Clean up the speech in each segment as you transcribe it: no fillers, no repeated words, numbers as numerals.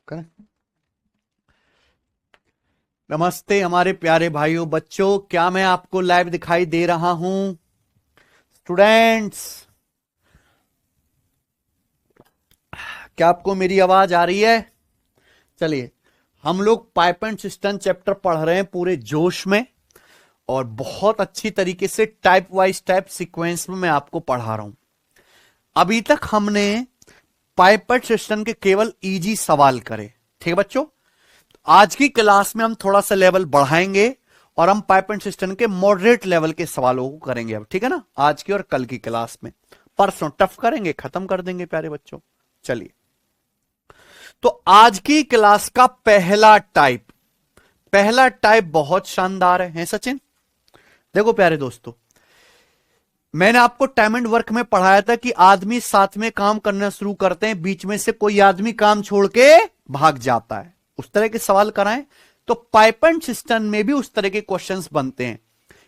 करें। नमस्ते हमारे प्यारे भाइयों बच्चों, क्या मैं आपको लाइव दिखाई दे रहा हूं? स्टूडेंट्स, क्या आपको मेरी आवाज आ रही है? चलिए, हम लोग पाइप एंड सिस्टम चैप्टर पढ़ रहे हैं पूरे जोश में और बहुत अच्छी तरीके से टाइप वाइज टाइप सीक्वेंस में मैं आपको पढ़ा रहा हूं। अभी तक हमने पाइप एंड सिस्टम के केवल इजी सवाल करे, ठीक है बच्चों। आज की क्लास में हम थोड़ा सा लेवल बढ़ाएंगे और हम पाइप एंड सिस्टम के मॉडरेट लेवल के सवालों को करेंगे अब, ठीक है ना। आज की और कल की क्लास में परसों टफ करेंगे, खत्म कर देंगे प्यारे बच्चों। चलिए, तो आज की क्लास का पहला टाइप बहुत शानदार है सचिन। देखो प्यारे दोस्तों, मैंने आपको टाइम एंड वर्क में पढ़ाया था कि आदमी साथ में काम करना शुरू करते हैं, बीच में से कोई आदमी काम छोड़ के भाग जाता है, उस तरह के सवाल कराएं। तो पाइप एंड सिस्टम में भी उस तरह के क्वेश्चंस बनते हैं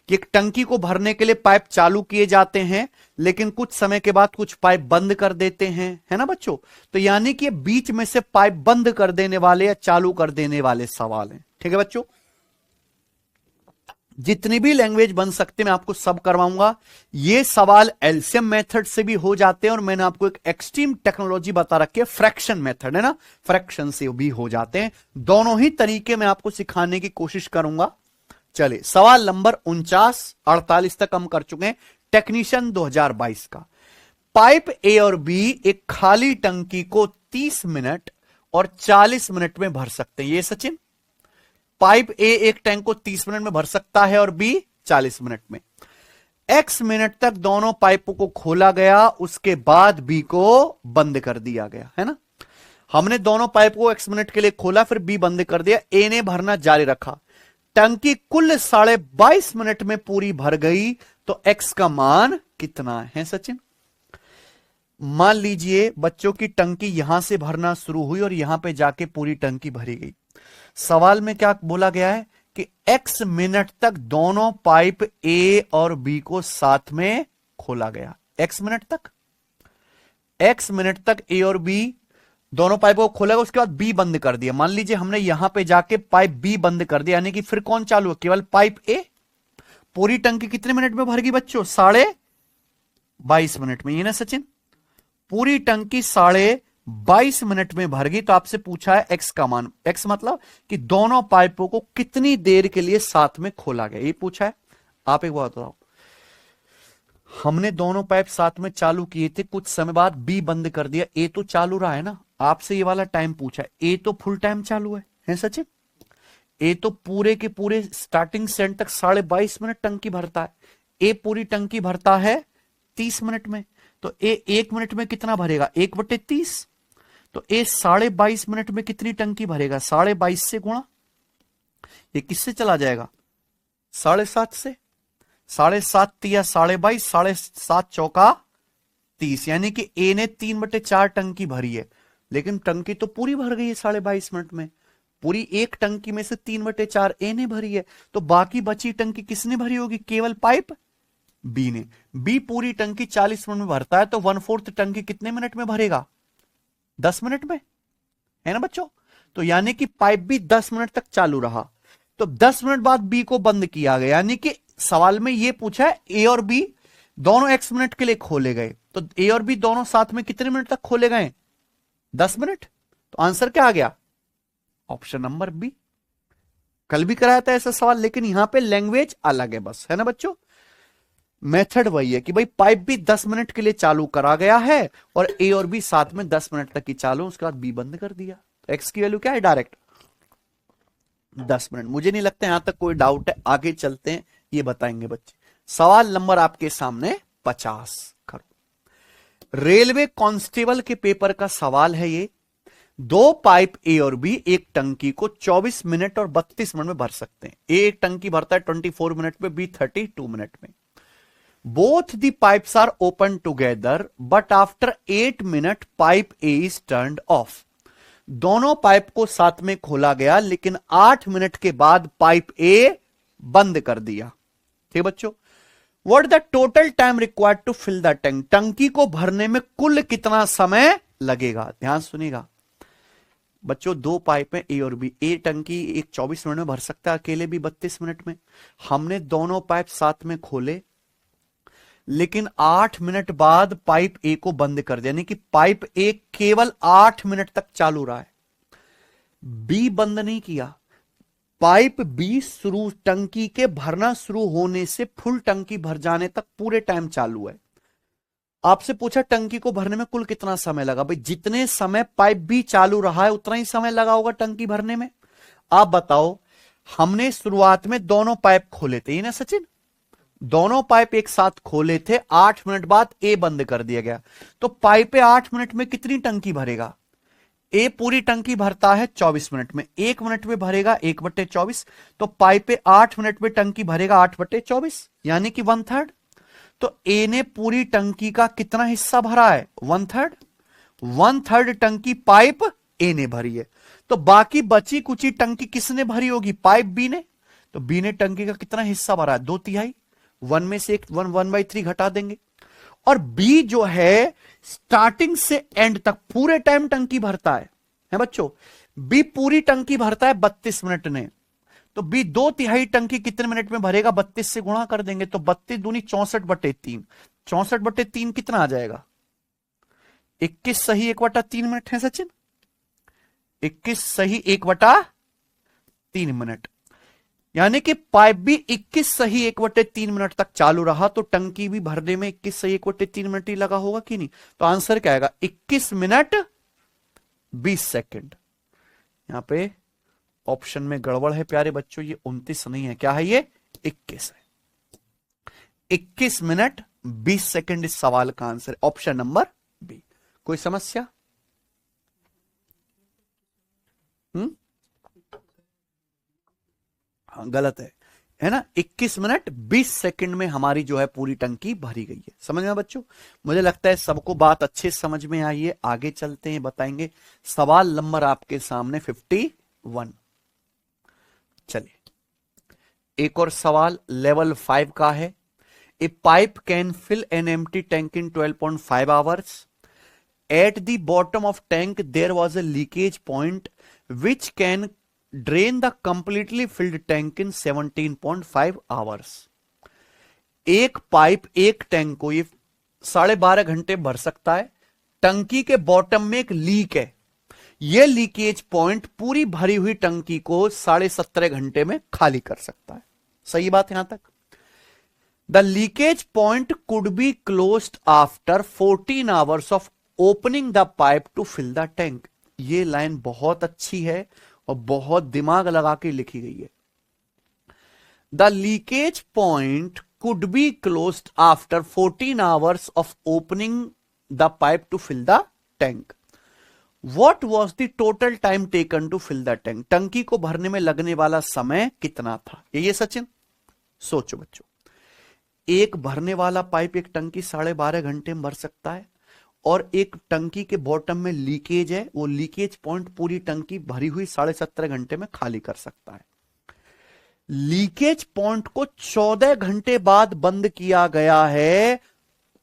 कि एक टंकी को भरने के लिए पाइप चालू किए जाते हैं, लेकिन कुछ समय के बाद कुछ पाइप बंद कर देते हैं, है ना बच्चों। तो यानी कि बीच में से पाइप बंद कर देने वाले या चालू कर देने वाले सवाल हैं, ठीक है बच्चों। जितनी भी लैंग्वेज बन सकते मैं आपको सब करवाऊंगा। ये सवाल एलसीएम मेथड से भी हो जाते हैं और मैंने आपको एक एक्सट्रीम टेक्नोलॉजी बता रखी है, फ्रैक्शन मेथड, है ना, फ्रैक्शन से भी हो जाते हैं। दोनों ही तरीके मैं आपको सिखाने की कोशिश करूंगा। चलिए, सवाल नंबर 49, 48 तक हम कर चुके हैं, टेक्नीशियन 2022 का। पाइप ए और बी एक खाली टंकी को 30 मिनट और 40 मिनट में भर सकते हैं। ये सचिन, पाइप ए एक टैंक को 30 मिनट में भर सकता है और बी 40 मिनट में। एक्स मिनट तक दोनों पाइपों को खोला गया, उसके बाद बी को बंद कर दिया गया, है ना। हमने दोनों पाइप को एक्स मिनट के लिए खोला, फिर बी बंद कर दिया, ए ने भरना जारी रखा। टंकी कुल 22.5 मिनट में पूरी भर गई, तो एक्स का मान कितना है सचिन? मान लीजिए बच्चों की टंकी यहां से भरना शुरू हुई और यहां पे जाके पूरी टंकी भरी गई। सवाल में क्या बोला गया है कि x मिनट तक दोनों पाइप ए और बी को साथ में खोला गया। x मिनट तक ए और बी दोनों पाइपों को खोला गया, उसके बाद बी बंद कर दिया। मान लीजिए हमने यहां पे जाके पाइप बी बंद कर दिया, यानी कि फिर कौन चालू है? केवल पाइप ए। पूरी टंकी कितने मिनट में भर गई बच्चों? 22.5 मिनट में, ये ना सचिन। पूरी टंकी 22.5 मिनट में भर गई, तो आपसे पूछा है एक्स का मान। एक्स मतलब कि दोनों पाइपों को कितनी देर के लिए साथ में खोला गया, ये पूछा है। आप एक बात बताओ, हमने दोनों पाइप साथ में चालू किए थे, कुछ समय बाद बी बंद कर दिया, ए तो चालू रहा है ना। आपसे ये वाला टाइम पूछा है, ए तो फुल टाइम चालू है सचिन। ए तो पूरे के पूरे स्टार्टिंग से एंड तक 22.5 मिनट टंकी भरता है। ए पूरी टंकी भरता है 30 मिनट में, तो ए 1 मिनट में कितना भरेगा? 1/30। तो ए 22.5 मिनट में कितनी टंकी भरेगा? 22.5 से गुणा, ये किससे चला जाएगा? 7.5 से। 7.5 तिया 22.5, 7.5 चौका 30, यानी कि ए ने 3/4 टंकी भरी है, लेकिन टंकी तो पूरी भर गई है 22.5 मिनट में। पूरी एक टंकी में से 3/4 ए ने भरी है, तो बाकी बची टंकी किसने भरी होगी? केवल पाइप बी ने। बी पूरी टंकी 40 मिनट में भरता है, तो 1/4 टंकी कितने मिनट में भरेगा? 10 मिनट में, है ना बच्चों। तो यानी कि पाइप भी 10 मिनट तक चालू रहा, तो 10 मिनट बाद बी को बंद किया गया। यानी कि सवाल में यह पूछा है ए और बी दोनों एक्स मिनट के लिए खोले गए, तो ए और बी दोनों साथ में कितने मिनट तक खोले गए? 10 मिनट। तो आंसर क्या आ गया? Option number B. कल भी कराया था ऐसा सवाल, लेकिन यहां पे लैंग्वेज अलग है बस, है ना बच्चों। मेथड वही है कि भाई पाइप भी 10 मिनट के लिए चालू करा गया है और ए और बी साथ में 10 मिनट तक ही चालू, उसके बाद बी बंद कर दिया। तो एक्स की वैल्यू क्या है? Direct 10 minute. मुझे नहीं लगता यहां तक कोई डाउट है, आगे चलते हैं, ये बताएंगे बच्चे। सवाल नंबर आपके सामने 50 करो। रेलवे कांस्टेबल के पेपर का सवाल है ये। दो पाइप ए और बी एक टंकी को 24 मिनट और 32 मिनट में भर सकते हैं। ए एक टंकी भरता है 24 मिनट में, बी 32 मिनट में। Both the pipes are open together, but after 8 minutes, pipe A is turned off. दोनों पाइप को साथ में खोला गया, लेकिन 8 मिनट के बाद पाइप A बंद कर दिया। ठीक बच्चों, what the total time required to fill the tank? टंकी को भरने में कुल कितना समय लगेगा? ध्यान सुनिएगा, बच्चों दो पाइप है ए और बी, ए टंकी एक 24 मिनट में भर सकता है अकेले भी 32 मिनट में। हमने दोनों पाइप साथ में खोले, लेकिन 8 मिनट बाद पाइप ए को बंद कर दिया, यानी कि पाइप ए केवल 8 मिनट तक चालू रहा है, बी बंद नहीं किया। पाइप बी शुरू टंकी के भरना शुरू होने से फुल टंकी भर जाने तक पूरे टाइम चालू है। आपसे पूछा टंकी को भरने में कुल कितना समय लगा, भाई जितने समय पाइप बी चालू रहा है उतना ही समय लगा होगा टंकी भरने में। आप बताओ, हमने शुरुआत में दोनों पाइप खोले थे, ये ना सचिन, दोनों पाइप एक साथ खोले थे, 8 मिनट बाद ए बंद कर दिया गया, तो पाइप 8 मिनट में कितनी टंकी भरेगा? ए पूरी टंकी भरता है 24 मिनट में, 1 मिनट में भरेगा 1/24, तो पाइप 8 मिनट में टंकी भरेगा 8/24, यानी कि 1/3। तो ए ने पूरी टंकी का कितना हिस्सा भरा है? 1/3। 1/3 टंकी पाइप ए ने भरी है, तो बाकी बची कुची टंकी किसने भरी होगी? पाइप बी ने। तो बी ने टंकी का कितना हिस्सा भरा है? 2/3। 1 में से 1/3 घटा देंगे। और बी जो है स्टार्टिंग से एंड तक पूरे टाइम टंकी भरता है बच्चों, बी पूरी टंकी भरता है 32 मिनट में, तो बी 2/3 टंकी कितने मिनट में भरेगा? 32 से गुणा कर देंगे, तो 32 दूनी 64/3, 64/3 कितना आ जाएगा? 21 सही 1/3 मिनट है सचिन, 21 सही 1/3 मिनट, यानी कि पाइप भी 21 सही 1/3 मिनट तक चालू रहा, तो टंकी भी भरने में 21 सही 1/3 मिनट ही लगा होगा कि नहीं? तो आंसर क्या आएगा? 21 मिनट 20 सेकंड। यहां पे ऑप्शन में गड़बड़ है प्यारे बच्चों, ये 29 नहीं है, क्या है ये? 21 है। 21 मिनट 20 सेकंड इस सवाल का आंसर, ऑप्शन नंबर बी। कोई समस्या? हाँ गलत है ना? 21 मिनट 20 सेकंड में हमारी जो है पूरी टंकी भरी गई है। समझ में बच्चों? मुझे लगता है सबको बात अच्छे समझ में आई है। आगे चलते हैं, बताएंगे सवाल नंबर आपके सामने 51। चलिए एक और सवाल लेवल 5 का है। A pipe can fill an empty tank in 12.5 hours. At the bottom of tank there was a leakage point which can drain the completely filled tank in 17.5 hours. एक पाइप एक टैंक को ये 12.5 घंटे भर सकता है। टंकी के बॉटम में एक लीक है, यह लीकेज पॉइंट पूरी भरी हुई टंकी को 17.5 घंटे में खाली कर सकता है। सही बात यहां तक? The leakage point could be closed after 14 hours of opening the pipe to fill the tank. ये लाइन बहुत अच्छी है और बहुत दिमाग लगा के लिखी गई है। The leakage point could be closed after 14 hours of opening the pipe to fill the tank. What was the total time taken to fill the tank? टंकी को भरने में लगने वाला समय कितना था? ये सचिन सोचो बच्चों, एक भरने वाला पाइप एक टंकी 12.5 घंटे में भर सकता है, और एक टंकी के बॉटम में लीकेज है, वो लीकेज पॉइंट पूरी टंकी भरी हुई 17.5 घंटे में खाली कर सकता है। लीकेज पॉइंट को 14 घंटे बाद बंद किया गया है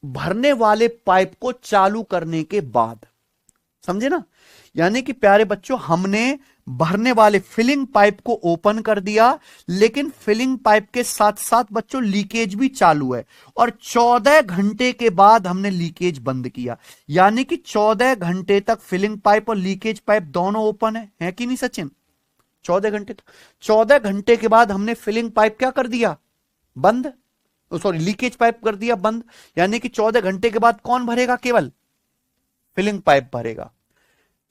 भरने वाले पाइप को चालू करने के बाद। समझे ना? यानी कि प्यारे बच्चों, हमने भरने वाले फिलिंग पाइप को ओपन कर दिया, लेकिन फिलिंग पाइप के साथ साथ बच्चों लीकेज भी चालू है, और 14 घंटे के बाद हमने लीकेज बंद किया। यानी कि 14 घंटे तक फिलिंग पाइप और लीकेज पाइप दोनों ओपन है कि नहीं सचिन? 14 घंटे तक। 14 घंटे के बाद हमने फिलिंग पाइप क्या कर दिया? बंद, सॉरी लीकेज पाइप कर दिया बंद। यानी कि 14 घंटे के बाद कौन भरेगा? केवल फिलिंग पाइप भरेगा।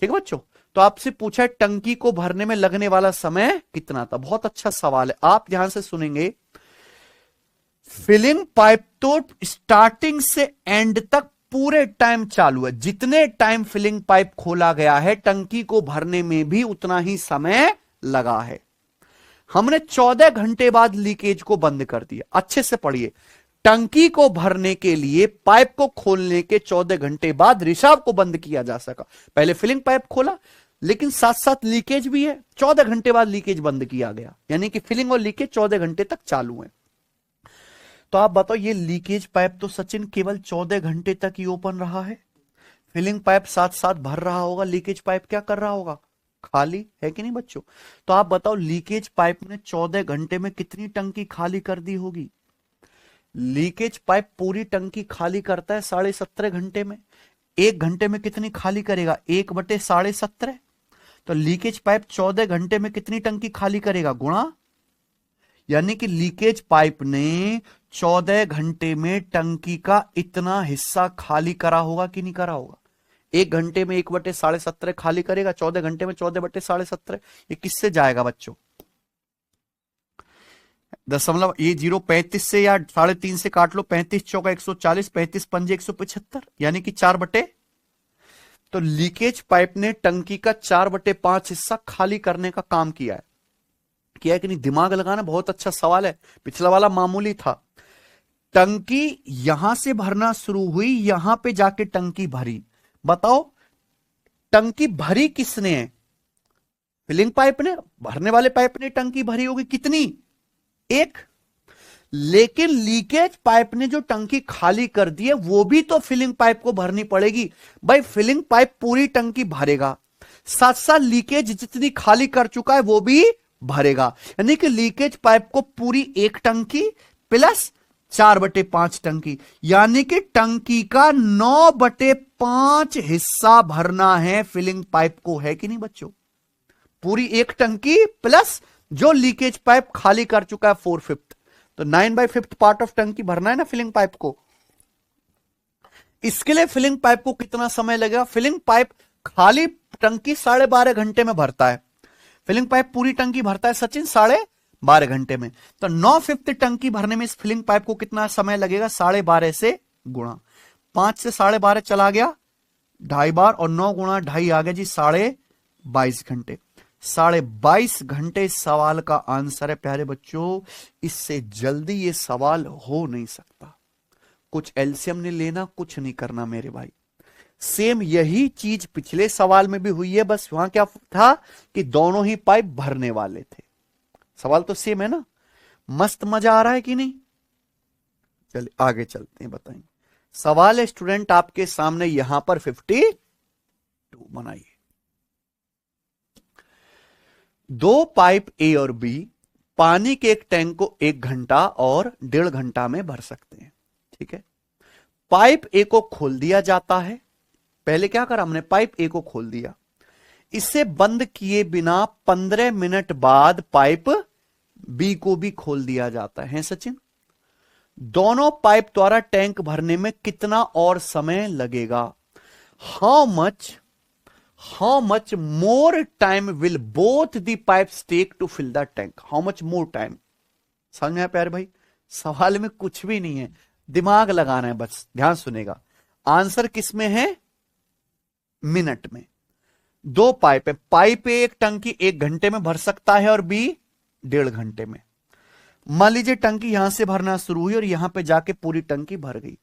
ठीक है बच्चों? तो आपसे पूछा है टंकी को भरने में लगने वाला समय कितना था। बहुत अच्छा सवाल है, आप ध्यान से सुनेंगे। फिलिंग पाइप तो स्टार्टिंग से एंड तक पूरे टाइम चालू है। जितने टाइम फिलिंग पाइप खोला गया है, टंकी को भरने में भी उतना ही समय लगा है। हमने 14 घंटे बाद लीकेज को बंद कर दिया। अच्छे से पढ़िए, टंकी को भरने के लिए पाइप को खोलने के 14 घंटे बाद रिसाव को बंद किया जा सका। पहले फिलिंग पाइप खोला, लेकिन साथ साथ लीकेज भी है, 14 घंटे बाद लीकेज बंद किया गया। यानी कि फिलिंग और लीकेज 14 घंटे तक चालू है। तो आप बताओ, ये लीकेज पाइप तो सचिन केवल 14 घंटे तक ही ओपन रहा है। फिलिंग पाइप साथ साथ भर रहा होगा, लीकेज पाइप क्या कर रहा होगा? खाली है कि नहीं बच्चों? तो आप बताओ लीकेज पाइप ने 14 घंटे में कितनी टंकी खाली कर दी होगी? लीकेज पाइप पूरी टंकी खाली करता है 17.5 घंटे में। 1 घंटे में कितनी खाली करेगा? 1/17.5। तो लीकेज पाइप 14 घंटे में कितनी टंकी खाली करेगा? गुणा, यानी कि लीकेज पाइप ने 14 घंटे में टंकी का इतना हिस्सा खाली करा होगा कि नहीं करा होगा? 1 घंटे में 1/17.5 खाली करेगा, 14 घंटे में 14/17.5। ये किससे जाएगा बच्चों? दशमलव ये 0.35 से या 3.5 से काट लो। 35 चौका 140, 35 पंजे 175, यानी कि 4 तो लीकेज पाइप ने टंकी का 4/5 हिस्सा खाली करने का काम किया है। किया है कि नहीं? दिमाग लगाना बहुत अच्छा सवाल है। पिछला वाला मामूली था। टंकी यहां से भरना शुरू हुई, यहां पे जाके टंकी भरी। बताओ टंकी भरी किसने है? फिलिंग पाइप ने। भरने वाले पाइप ने टंकी भरी होगी कितनी? 1। लेकिन लीकेज पाइप ने जो टंकी खाली कर दी है वो भी तो फिलिंग पाइप को भरनी पड़ेगी। भाई फिलिंग पाइप पूरी टंकी भरेगा, साथ साथ लीकेज जितनी खाली कर चुका है वो भी भरेगा, यानी कि लीकेज पाइप को पूरी 1 टंकी प्लस 4/5 टंकी, यानी कि टंकी का 9/5 हिस्सा भरना है फिलिंग पाइप को। है कि नहीं बच्चों? पूरी 1 टंकी प्लस जो लीकेज पाइप खाली कर चुका है 4/5, तो 9/5 पार्ट ऑफ टंकी भरना है ना फिलिंग पाइप को। इसके लिए फिलिंग पाइप को कितना समय लगेगा? फिलिंग पाइप खाली टंकी 12.5 घंटे में भरता है। फिलिंग पाइप पूरी टंकी भरता है सचिन 12.5 घंटे में। तो 9/5 टंकी भरने में इस फिलिंग पाइप को कितना समय लगेगा? 12.5 से गुणा। 5 से 12.5 चला गया 2.5 बार, और 9 गुणा 2.5 आ गया जी 22.5 घंटे। 22.5 घंटे इस सवाल का आंसर है प्यारे बच्चों। इससे जल्दी ये सवाल हो नहीं सकता। कुछ एलसीएम नहीं लेना, कुछ नहीं करना मेरे भाई। सेम यही चीज पिछले सवाल में भी हुई है, बस वहां क्या था कि दोनों ही पाइप भरने वाले थे। सवाल तो सेम है ना? मस्त मजा आ रहा है कि नहीं? चलिए आगे चलते हैं, बताएंगे। सवाल है स्टूडेंट आपके सामने यहां पर 52 बनाइए। 2 पाइप ए और बी पानी के एक टैंक को 1 घंटा और 1.5 घंटा में भर सकते हैं। ठीक है, पाइप ए को खोल दिया जाता है। पहले क्या करा हमने? पाइप ए को खोल दिया। इसे बंद किए बिना 15 मिनट बाद पाइप बी को भी खोल दिया जाता है सचिन। दोनों पाइप द्वारा टैंक भरने में कितना और समय लगेगा? How much more time will both the pipes take to fill the tank? How much more time? समझ में आया प्यारे भाई? सवाल में कुछ भी नहीं है, दिमाग लगाना है बस। ध्यान सुनेगा, आंसर किस में है? मिनट में। 2 पाइप है, पाइप एक टंकी 1 घंटे में भर सकता है और बी 1.5 घंटे में। मान लीजिए टंकी यहां से भरना शुरू हुई और यहां पे जाके पूरी टंकी भर गई।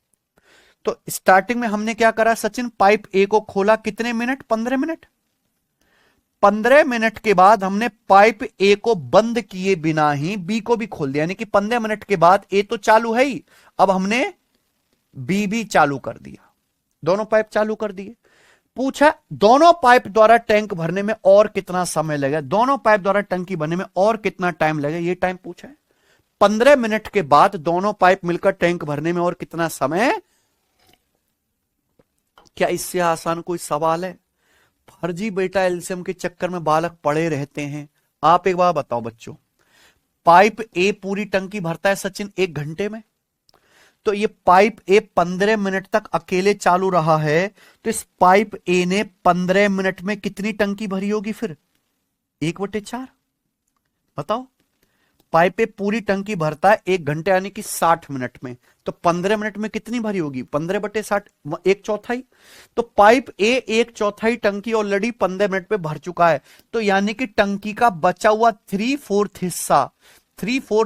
तो स्टार्टिंग में हमने क्या करा सचिन? पाइप ए को खोला कितने मिनट? 15 मिनट। 15 मिनट के बाद हमने पाइप ए को बंद किए बिना ही बी को भी खोल दिया, यानी कि 15 मिनट के बाद ए तो चालू है ही, अब हमने बी भी चालू कर दिया। दोनों पाइप चालू कर दिए। पूछा दोनों पाइप द्वारा टैंक भरने में और कितना समय लगेगा? दोनों पाइप द्वारा टंकी भरने में और कितना टाइम लगेगा? ये टाइम पूछा है। 15 मिनट के बाद दोनों पाइप मिलकर टैंक भरने में और कितना समय? क्या इससे आसान कोई सवाल है? फर्जी बेटा एलसीएम के चक्कर में बालक पड़े रहते हैं। आप एक बार बताओ बच्चों, पाइप ए पूरी टंकी भरता है सचिन 1 घंटे में, तो ये पाइप ए 15 मिनट तक अकेले चालू रहा है, तो इस पाइप ए ने 15 मिनट में कितनी टंकी भरी होगी? फिर 1/4। बताओ, पाइप ए पूरी टंकी भरता है 1 घंटे यानी कि 60 मिनट में, तो 15 मिनट में कितनी भरी होगी? 15/60, 1/4। तो पाइप ए 1/4 टंकी ऑलरेडी 15 मिनट में भर चुका है, तो यानी कि टंकी का बचा हुआ 3/4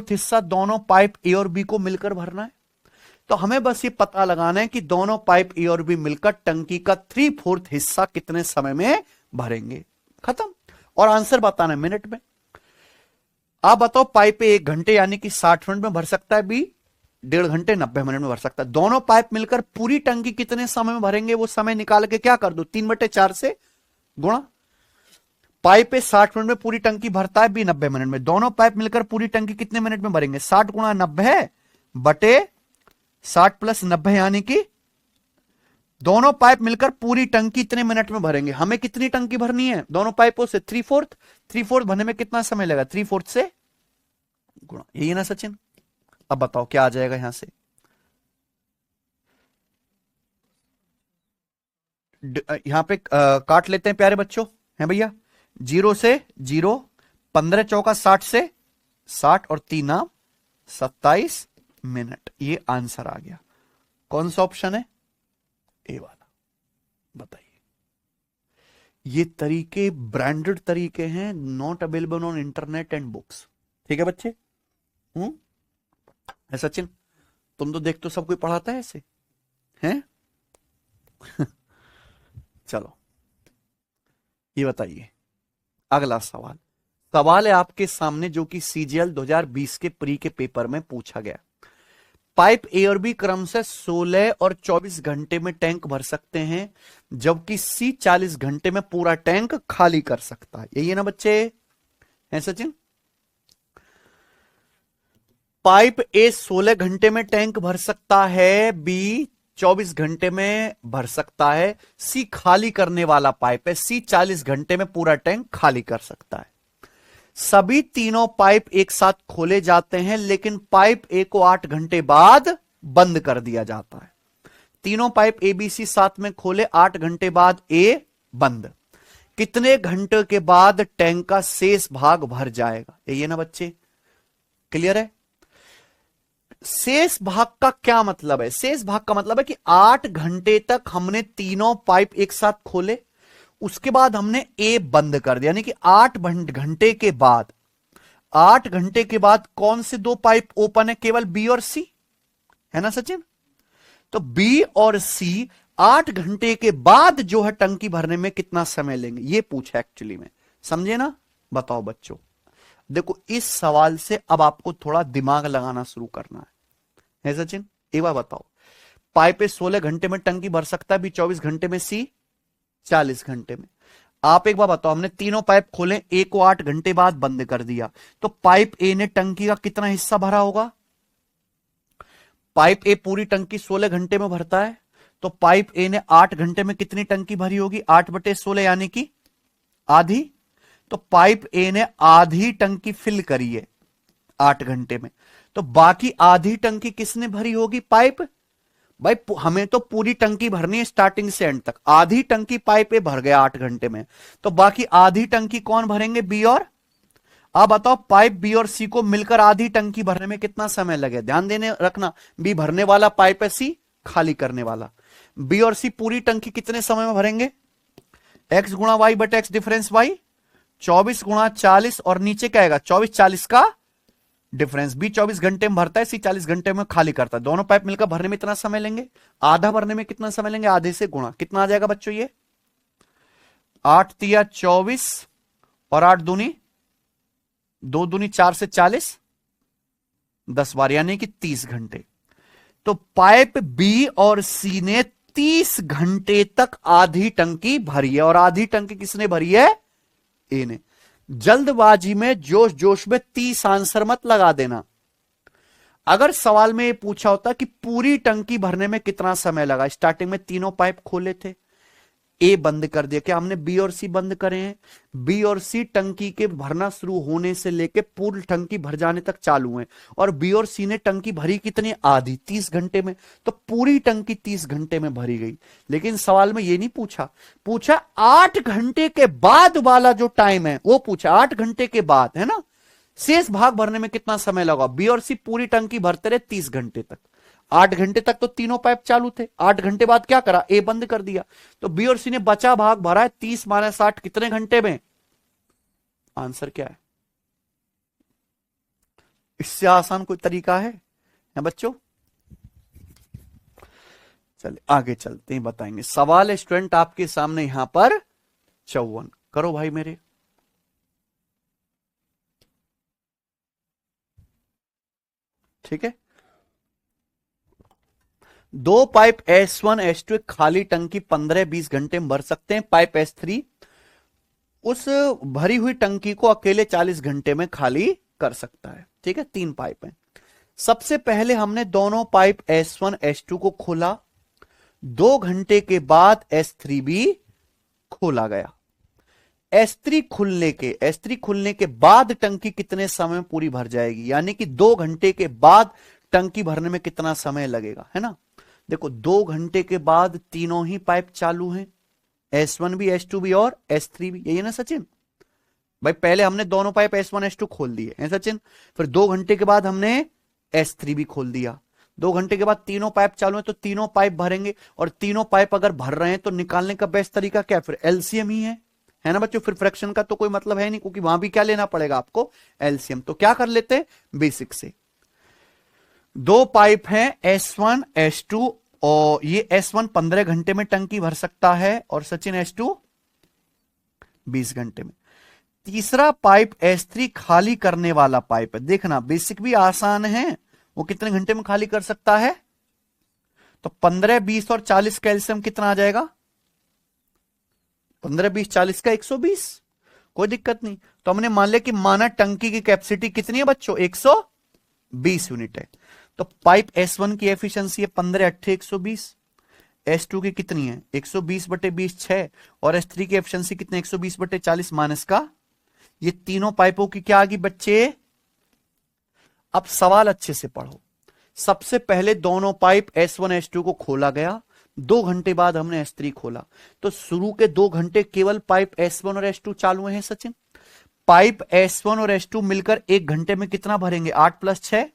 हिस्सा दोनों पाइप ए और बी को मिलकर भरना है। तो हमें बस ये पता लगाना है कि दोनों पाइप ए और बी मिलकर टंकी का 3/4 हिस्सा कितने समय में भरेंगे। खत्म। और आंसर बताना है मिनट में। आप बताओ, पाइप ए 1 घंटे यानी कि 60 मिनट में भर सकता है, बी 1.5 घंटे 90 मिनट में भर सकता है। दोनों पाइप मिलकर पूरी टंकी कितने समय में भरेंगे? वो समय निकाल के क्या कर दो? 3/4 से गुणा। पाइप ए 60 मिनट में पूरी टंकी भरता है, बी 90 मिनट में। दोनों पाइप मिलकर पूरी टंकी कितने मिनट में भरेंगे? 60 गुणा 90 बटे 60 प्लस 90, यानी कि दोनों पाइप मिलकर पूरी टंकी इतने मिनट में भरेंगे। हमें कितनी टंकी भरनी है दोनों पाइपों से? 3/4 भरने में कितना समय लगेगा? 3/4 से गुणा, यही है ना सचिन? अब बताओ क्या आ जाएगा यहां से? यहां पे काट लेते हैं प्यारे बच्चों, हैं भैया? 0 से 0, 15 चौका 60 से 60 और 3 27 मिनट। ये आंसर आ गया। कौन सा ऑप्शन है? ए वाला। बताइए। ये तरीके ब्रांडेड तरीके हैं, not available on internet and books. ठीक है बच्चे? है सचिन? तुम तो देख, तो सब कोई पढ़ाता है ऐसे, हैं? चलो ये बताइए अगला सवाल। सवाल है आपके सामने जो कि सीजीएल 2020 के प्री के पेपर में पूछा गया। पाइप ए और बी क्रम से 16 और 24 घंटे में टैंक भर सकते हैं, जबकि सी 40 घंटे में पूरा टैंक खाली कर सकता है। यही है ना बच्चे? हैं सचिन? पाइप ए 16 घंटे में टैंक भर सकता है, बी 24 घंटे में भर सकता है, सी खाली करने वाला पाइप है, सी 40 घंटे में पूरा टैंक खाली कर सकता है। सभी तीनों पाइप एक साथ खोले जाते हैं, लेकिन पाइप ए को 8 घंटे बाद बंद कर दिया जाता है। तीनों पाइप ए बी सी साथ में खोले, 8 घंटे बाद ए बंद। कितने घंटे के बाद टैंक का शेष भाग भर जाएगा? यही है ना बच्चे? क्लियर है? शेष भाग का क्या मतलब है? शेष भाग का मतलब है कि 8 घंटे तक हमने तीनों पाइप एक साथ खोले, उसके बाद हमने ए बंद कर दिया, यानी कि 8 घंटे के बाद, 8 घंटे के बाद कौन से दो पाइप ओपन है? केवल बी और सी, है ना सचिन? तो बी और सी 8 घंटे के बाद जो है टंकी भरने में कितना समय लेंगे, ये पूछा एक्चुअली में। समझे ना? बताओ बच्चों। देखो इस सवाल से अब आपको थोड़ा दिमाग लगाना शुरू करना है सचिन? एक बार बताओ, पाइप 16 घंटे में टंकी भर सकता है, बी 24 घंटे में, सी 40 घंटे में। आप एक बार बताओ, हमने तीनों पाइप खोले, ए को 8 घंटे बाद बंद कर दिया, तो पाइप ए ने टंकी का कितना हिस्सा भरा होगा? पाइप ए पूरी टंकी 16 घंटे में भरता है, तो पाइप ए ने 8 घंटे में कितनी टंकी भरी होगी? 8/16 यानी कि आधी। तो पाइप ए ने आधी टंकी फिल करी है 8 घंटे में, तो बाकी आधी टंकी किसने भरी होगी? पाइप। भाई हमें तो पूरी टंकी भरनी है स्टार्टिंग से एंड तक, आधी टंकी पाइप ए भर गया 8 घंटे में, तो बाकी आधी टंकी कौन भरेंगे? बी और। अब बताओ पाइप बी और सी को मिलकर आधी टंकी भरने में कितना समय लगे? ध्यान देने रखना, बी भरने वाला पाइप है, सी खाली करने वाला। बी और सी पूरी टंकी कितने समय में भरेंगे? एक्स गुणा वाई बटे एक्स डिफरेंस वाई, 24 गुणा 40, और नीचे क्या आएगा? 24 40 का डिफरेंस। बी 24 घंटे में भरता है, सी 40 घंटे में खाली करता है। दोनों पाइप मिलकर भरने में इतना समय लेंगे, आधा भरने में कितना समय लेंगे? आधे से गुणा। कितना आ जाएगा बच्चों? ये 8 तिया 24 और 8 दूनी 2 दूनी 4 से 40, 10 बार, यानी कि 30 घंटे। तो पाइप बी और सी ने 30 घंटे तक आधी टंकी भरी है, और आधी टंकी किसने भरी है? ए ने। जल्दबाजी में जोश जोश में 30 आंसर मत लगा देना। अगर सवाल में ये पूछा होता कि पूरी टंकी भरने में कितना समय लगा, स्टार्टिंग में तीनों पाइप खोले थे, ए बंद कर दिया, क्या हमने बी और सी बंद करे हैं? बी और सी टंकी के भरना शुरू होने से लेके पूरी टंकी भर जाने तक चालू है, और बी और सी ने टंकी भरी कितनी? आधी, 30 घंटे में, तो पूरी टंकी 30 घंटे में भरी गई। लेकिन सवाल में ये नहीं पूछा, पूछा 8 घंटे के बाद वाला जो टाइम है वो पूछा, 8 घंटे के बाद, है ना? शेष भाग भरने में कितना समय लगा? बी और सी पूरी टंकी भरते रहे 30 घंटे तक, 8 घंटे तक तो तीनों पाइप चालू थे, 8 घंटे बाद क्या करा? ए बंद कर दिया, तो बी और सी ने बचा भाग भरा है 30 - 8 कितने घंटे में? आंसर क्या है? इससे आसान कोई तरीका है बच्चों? चलिए आगे चलते हैं, बताएंगे। सवाल है स्टूडेंट आपके सामने यहां पर 54, करो भाई मेरे। ठीक है, दो पाइप S1 S2 एक खाली टंकी 15-20 घंटे में भर सकते हैं। पाइप S3 उस भरी हुई टंकी को अकेले 40 घंटे में खाली कर सकता है। ठीक है, 3 पाइप हैं। सबसे पहले हमने दोनों पाइप S1 S2 को खोला, 2 घंटे के बाद S3 भी खोला गया। S3 खुलने के बाद टंकी कितने समय में पूरी भर जाएगी, यानी कि 2 घंटे के बाद टंकी भरने में कितना समय लगेगा, है ना। देखो 2 घंटे के बाद तीनों ही पाइप चालू हैं, S1 भी S2 भी और S3 भी, यही है ना सचिन भाई। पहले हमने दोनों पाइप S1 S2 खोल दिए हैं सचिन, फिर 2 घंटे के बाद हमने S3 भी खोल दिया। 2 घंटे के बाद तीनों पाइप चालू है तो तीनों पाइप भरेंगे, और तीनों पाइप अगर भर रहे हैं तो निकालने का बेस्ट तरीका क्या है, फिर एलसीएम ही है ना बच्चों। फिर फ्रैक्शन का तो कोई मतलब है नहीं, क्योंकि वहां भी क्या लेना पड़ेगा आपको, एलसीएम। तो क्या कर लेते हैं बेसिक से, 2 पाइप हैं S1 S2, और ये S1 15 घंटे में टंकी भर सकता है और सचिन S2 20 घंटे में। तीसरा पाइप S3 खाली करने वाला पाइप है। देखना बेसिक भी आसान है, वो कितने घंटे में खाली कर सकता है, तो 15 20 और 40 का एलसीएम कितना आ जाएगा, 15 20 40 का 120, कोई दिक्कत नहीं। तो हमने मान लिया कि माना टंकी की कैपेसिटी कितनी है बच्चों, 120 यूनिट है। तो पाइप S1 की एफिशिएंसी है 15 8 120, S2 की कितनी है 120 बटे 20 6, और S3 की एफिशिएंसी कितनी 120 बटे 40 माइनस का, ये तीनों पाइपों की क्या आ गई बच्चे। अब सवाल अच्छे से पढ़ो। सबसे पहले दोनों पाइप S1 S2 को खोला गया, 2 घंटे बाद हमने S3 खोला, तो शुरू के 2 घंटे केवल पाइप S1 और S2 चालू हैं सचिन। पाइप S1 और S2 मिलकर 1 घंटे में कितना भरेंगे, 8 + 6।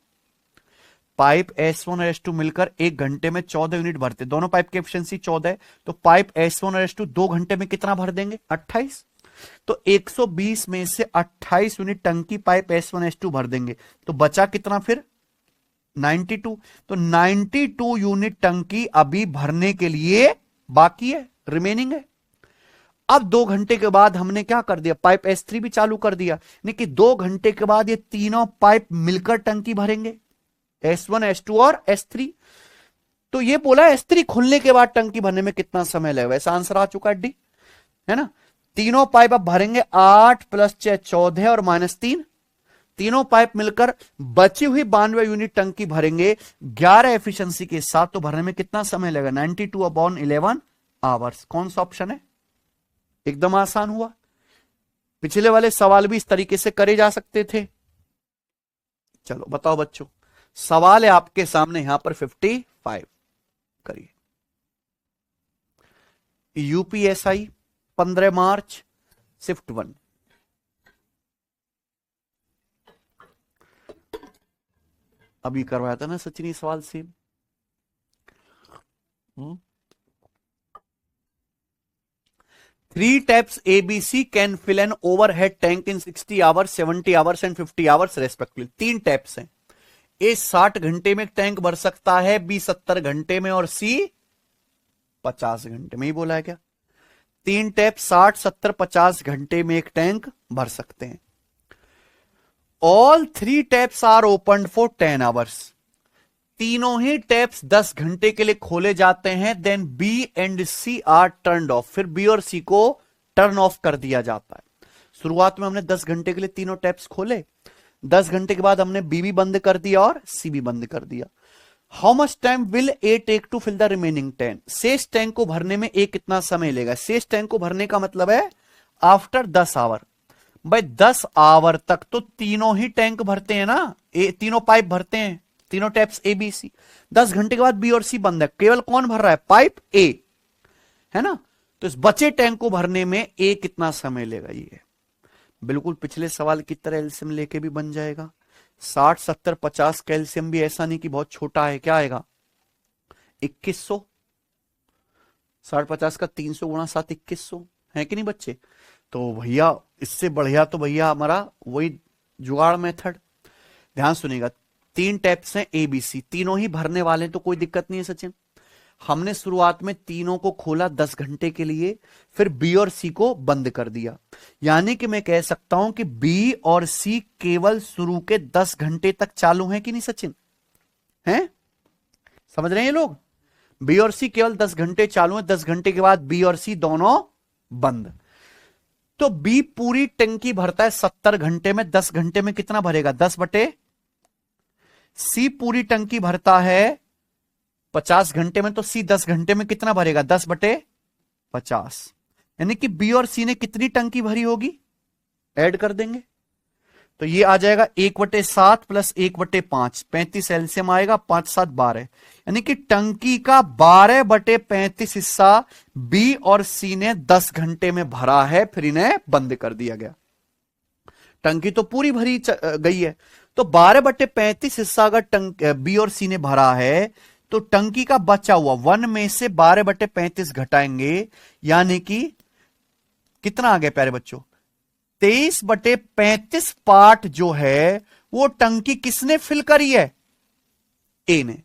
पाइप S1 और S2 मिलकर 1 घंटे में 14 यूनिट भरते, दोनों पाइप की एफिशिएंसी 14 है, तो पाइप S1 और S2 2 घंटे में कितना भर देंगे, 28। तो 120 में से 28 यूनिट टंकी पाइप S1 S2 भर देंगे, तो बचा कितना फिर 92। तो 92 यूनिट टंकी अभी भरने के लिए बाकी है, रिमेनिंग है। अब 2 घंटे के बाद हमने क्या कर दिया, पाइप S3 भी चालू कर दिया, यानी कि 2 घंटे के बाद ये तीनों पाइप मिलकर टंकी भरेंगे, S1 S2 और S3। तो ये बोला S3 खुलने के बाद टंकी भरने में कितना समय लगेगा, ऐसा आंसर आ चुका है डी, है ना। तीनों पाइप अब भरेंगे 8 + 6 14 और -3, तीनों पाइप मिलकर बची हुई 92 यूनिट टंकी भरेंगे 11 एफिशिएंसी के साथ। तो भरने में कितना समय लगेगा, 92/11 आवर्स। कौन सा ऑप्शन है, एकदम आसान हुआ। पिछले वाले सवाल भी इस तरीके से करे जा सकते थे। चलो बताओ बच्चों, सवाल है आपके सामने यहां पर 55, करिए। यूपीएसआई 15 मार्च शिफ्ट 1, अभी करवाया था ना सचिन सवाल same. 3 taps ABC can fill an overhead tank in 60 hours, 70 hours and 50 hours respectively। 3 taps हैं, ए 60 घंटे में टैंक भर सकता है, बी 70 घंटे में, और सी 50 घंटे में। ही बोला है क्या, 3 टैप 60 70 50 घंटे में एक टैंक भर सकते हैं। All 3 taps are open for 10 hours, तीनों ही टैप्स 10 घंटे के लिए खोले जाते हैं। Then B and C are turn off, फिर बी और सी को टर्न ऑफ कर दिया जाता है। शुरुआत में हमने 10 घंटे के लिए तीनों टैप्स खोले, 10 घंटे के बाद हमने बी भी बंद कर दिया और सी भी बंद कर दिया। How much time will A take to fill the remaining 10, शेष टैंक को भरने में ए कितना समय लेगा। शेष टैंक को भरने का मतलब है आफ्टर 10 आवर। भाई 10 आवर तक तो तीनों ही टैंक भरते हैं ना, तीनों पाइप भरते हैं, तीनों टैप्स ए बी सी। 10 घंटे के बाद बी और सी बंद है, केवल कौन भर रहा है, पाइप ए, है ना। तो इस बचे टैंक को भरने में ए कितना समय लेगा, ये बिल्कुल पिछले सवाल की तरह एलसीएम लेके भी बन जाएगा। 60 70 50 का एलसीएम भी ऐसा नहीं कि बहुत छोटा है, क्या आएगा 2100, 60 50 का 300 गुणा 7 2100 है कि नहीं बच्चे। तो भैया इससे बढ़िया तो भैया हमारा वही जुगाड़ मेथड। ध्यान सुनिएगा, 3 टैप्स हैं ए बी सी, तीनों ही भरने वाले, तो कोई दिक्कत नहीं है सचिन। हमने शुरुआत में तीनों को खोला 10 घंटे के लिए, फिर बी और सी को बंद कर दिया, यानी कि मैं कह सकता हूं कि बी और सी केवल शुरू के 10 घंटे तक चालू हैं कि नहीं सचिन, हैं, समझ रहे हैं लोग। बी और सी केवल 10 घंटे चालू हैं, 10 घंटे के बाद बी और सी दोनों बंद। तो बी पूरी टंकी भरता है 70 घंटे में, 10 घंटे में कितना भरेगा? 10 बटे। सी पूरी टंकी भरता है 50 घंटे में, तो सी 10 घंटे में कितना भरेगा? 10 बटे 50। यानी कि बी और सी ने कितनी टंकी भरी होगी? ऐड कर देंगे तो ये आ जाएगा 1/7 प्लस 1/5, 35 एलसीएम आएगा, 5 7 12। यानी कि टंकी का 12/35 हिस्सा बी और सी ने 10 घंटे में भरा है, फिर इन्हें बंद कर दिया गया। टंकी तो पूरी भरी गई है, तो 12/35 हिस्सा अगर बी और सी ने भरा है तो टंकी का बचा हुआ 1 में से 12/35 घटाएंगे, यानी कि कितना आ गया प्यारे बच्चों? 23/35 पार्ट जो है वो टंकी किसने फिल करी है? ए ने।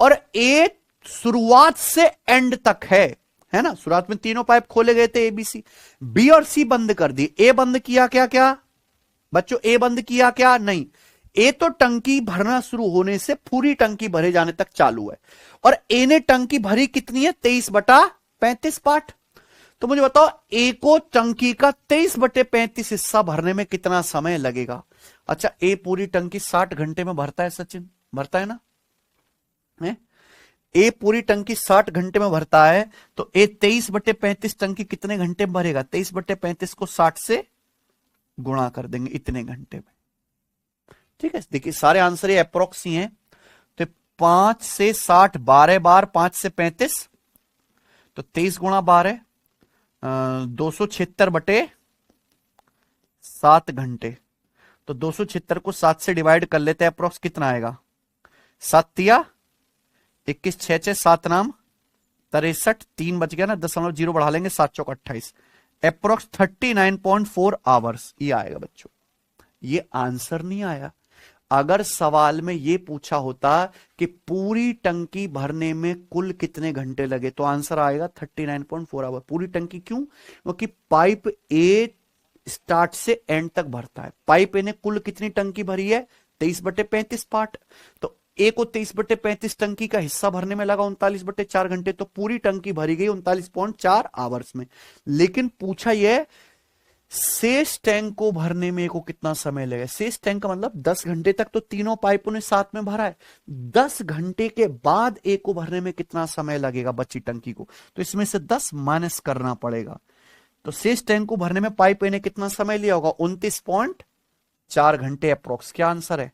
और ए शुरुआत से एंड तक है ना? शुरुआत में तीनों पाइप खोले गए थे एबीसी, बी और सी बंद कर दिए। ए बंद किया क्या? क्या बच्चों, ए बंद किया क्या? नहीं, ए तो टंकी भरना शुरू होने से पूरी टंकी भरे जाने तक चालू है, और ए ने टंकी भरी कितनी है? 23/35 पार्ट। तो मुझे बताओ ए को टंकी का 23/35 हिस्सा भरने में कितना समय लगेगा? अच्छा, ए पूरी टंकी 60 घंटे में भरता है सचिन, भरता है ना? ए पूरी टंकी 60 घंटे में भरता है, तो ए 23/35 टंकी कितने घंटे में भरेगा? 23/35 को 60 से गुणा कर देंगे, इतने घंटे में। ठीक है, देखिए सारे आंसर ये अप्रोक्स ही हैं। तो 5 से 60 12 बार, 5 से 35, तो 23 गुणा 12 276/7 घंटे। तो 276 को 7 से डिवाइड कर लेते हैं, अप्रोक्स कितना आएगा? 7 तिया 21, 6 6 7 नाम 63, 3 बच गया ना, 0.0 बढ़ा लेंगे, 7 चौक 28, अप्रोक्स 39.4 आवर्स ये आएगा बच्चों। ये आंसर नहीं आया। अगर सवाल में ये पूछा होता कि पूरी टंकी भरने में कुल कितने घंटे लगे, तो आंसर आएगा 39.4 आवर। पूरी टंकी क्यों? क्योंकि पाइप ए स्टार्ट से एंड तक भरता है। पाइप ए ने कुल कितनी टंकी भरी है? 23/35 पार्ट। तो ए को 23/35 टंकी का हिस्सा भरने में लगा 39/4 घंटे, तो पूरी टंकी भरी गई 39.4 आवर्स में। लेकिन पूछा यह शेष टैंक को भरने में को कितना समय लगेगा? शेष टैंक का मतलब 10 घंटे तक तो तीनों पाइपों ने साथ में भरा है, 10 घंटे के बाद एक को भरने में कितना समय लगेगा बची टंकी को? तो इसमें से 10 माइनस करना पड़ेगा। तो शेष टैंक को भरने में पाइप ने कितना समय लिया होगा? 29.4 घंटे अप्रोक्स। क्या आंसर है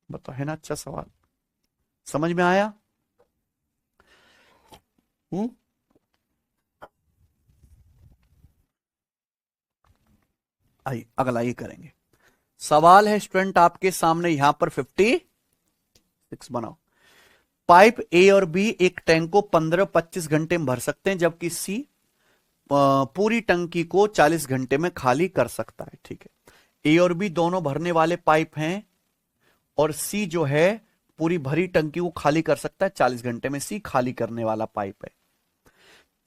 बताओ? है ना अच्छा सवाल, समझ में आया? आइए अगला ये करेंगे। सवाल है स्टूडेंट आपके सामने, यहां पर 56 बनाओ। पाइप ए और बी एक टैंक को 15-25 घंटे में भर सकते हैं, जबकि सी पूरी टंकी को 40 घंटे में खाली कर सकता है। ठीक है, ए और बी दोनों भरने वाले पाइप हैं, और सी जो है पूरी भरी टंकी को खाली कर सकता है 40 घंटे में। सी खाली करने वाला पाइप है।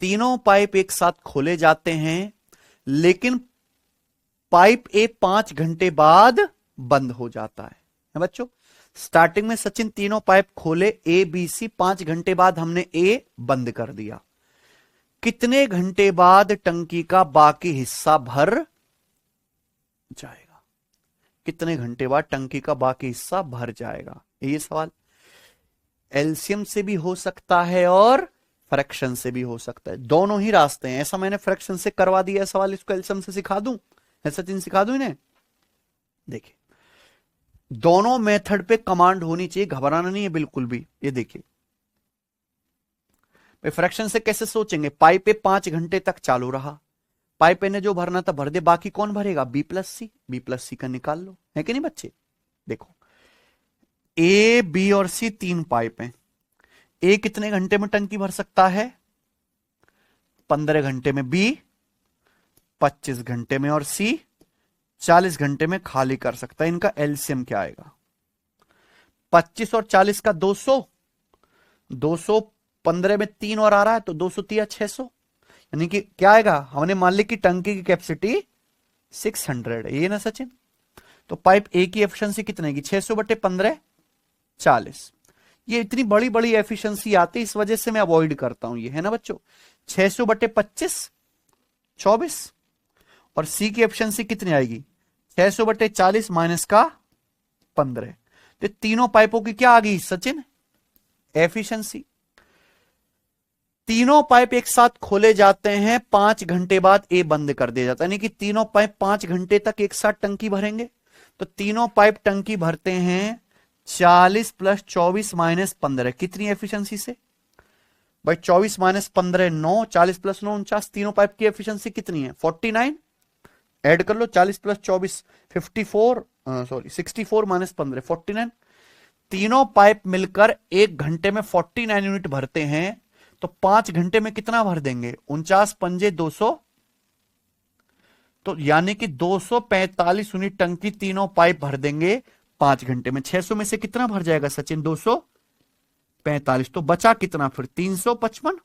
तीनों पाइप एक साथ खोले जाते हैं, लेकिन पाइप ए 5 घंटे बाद बंद हो जाता है बच्चों। स्टार्टिंग में सचिन तीनों पाइप खोले ए बी सी, 5 घंटे बाद हमने ए बंद कर दिया। कितने घंटे बाद टंकी का बाकी हिस्सा भर जाएगा? कितने घंटे बाद टंकी का बाकी हिस्सा भर जाएगा? ये सवाल एलसीएम से भी हो सकता है और फ्रैक्शन से भी हो सकता है, दोनों ही रास्ते हैं। ऐसा मैंने फ्रैक्शन से करवा दिया सवाल, इसको एलसीएम से सिखा दूं? सचिन सिखा दूं इन्हें? देखिए दोनों मेथड पे कमांड होनी चाहिए, घबराना नहीं है बिल्कुल भी। ये देखिए फ्रैक्शन से कैसे सोचेंगे? पाइप पे 5 घंटे तक चालू रहा, पाइप ने जो भरना था भर दे, बाकी कौन भरेगा? बी प्लस सी। बी प्लस सी का निकाल लो, है कि नहीं बच्चे? देखो ए बी और सी 3 पाइप हैं। ए कितने घंटे में टंकी भर सकता है? 15 घंटे में, बी 25 घंटे में, और सी 40 घंटे में खाली कर सकता है। इनका एलसीएम क्या आएगा? 25 और 40 का 200, 215 में 3 और आ रहा है, तो 203 600। यानी कि क्या आएगा? हमने मान ली कि टंकी की कैपेसिटी 600 है, ये ना सचिन? तो पाइप ए की एफिशिएंसी कितने की? 600/15 40। ये इतनी बड़ी बड़ी एफिशिएंसी आती है, इस वजह से मैं अवॉइड करता हूं ये, है ना बच्चों? 600/25 24, और सी की एफिशिएंसी कितनी आएगी 600/40 माइनस का 15। तो तीनों पाइपों की क्या आ गई सचिन एफिशिएंसी। तीनों पाइप एक साथ खोले जाते हैं 5 घंटे बाद ए बंद कर दिया जाता है, यानी कि तीनों पाइप 5 घंटे तक एक साथ टंकी भरेंगे। तो तीनों पाइप टंकी भरते हैं 40 + 24 - 15 कितनी एफिशिएंसी से भाई 24 - 15 9, 40 + 9 49। तीनों पाइप की एफिशिएंसी कितनी है 49। ऐड कर लो 40 + 24 54 सॉरी 64 - 15 49। तीनों पाइप मिलकर एक घंटे में 49 यूनिट भरते हैं। तो 5 घंटे में कितना भर देंगे 49 पंजे 200। तो यानी कि 245 यूनिट टंकी तीनों पाइप भर देंगे 5 घंटे में। 600 में से कितना भर जाएगा सचिन 245। तो बचा कितना फिर 355।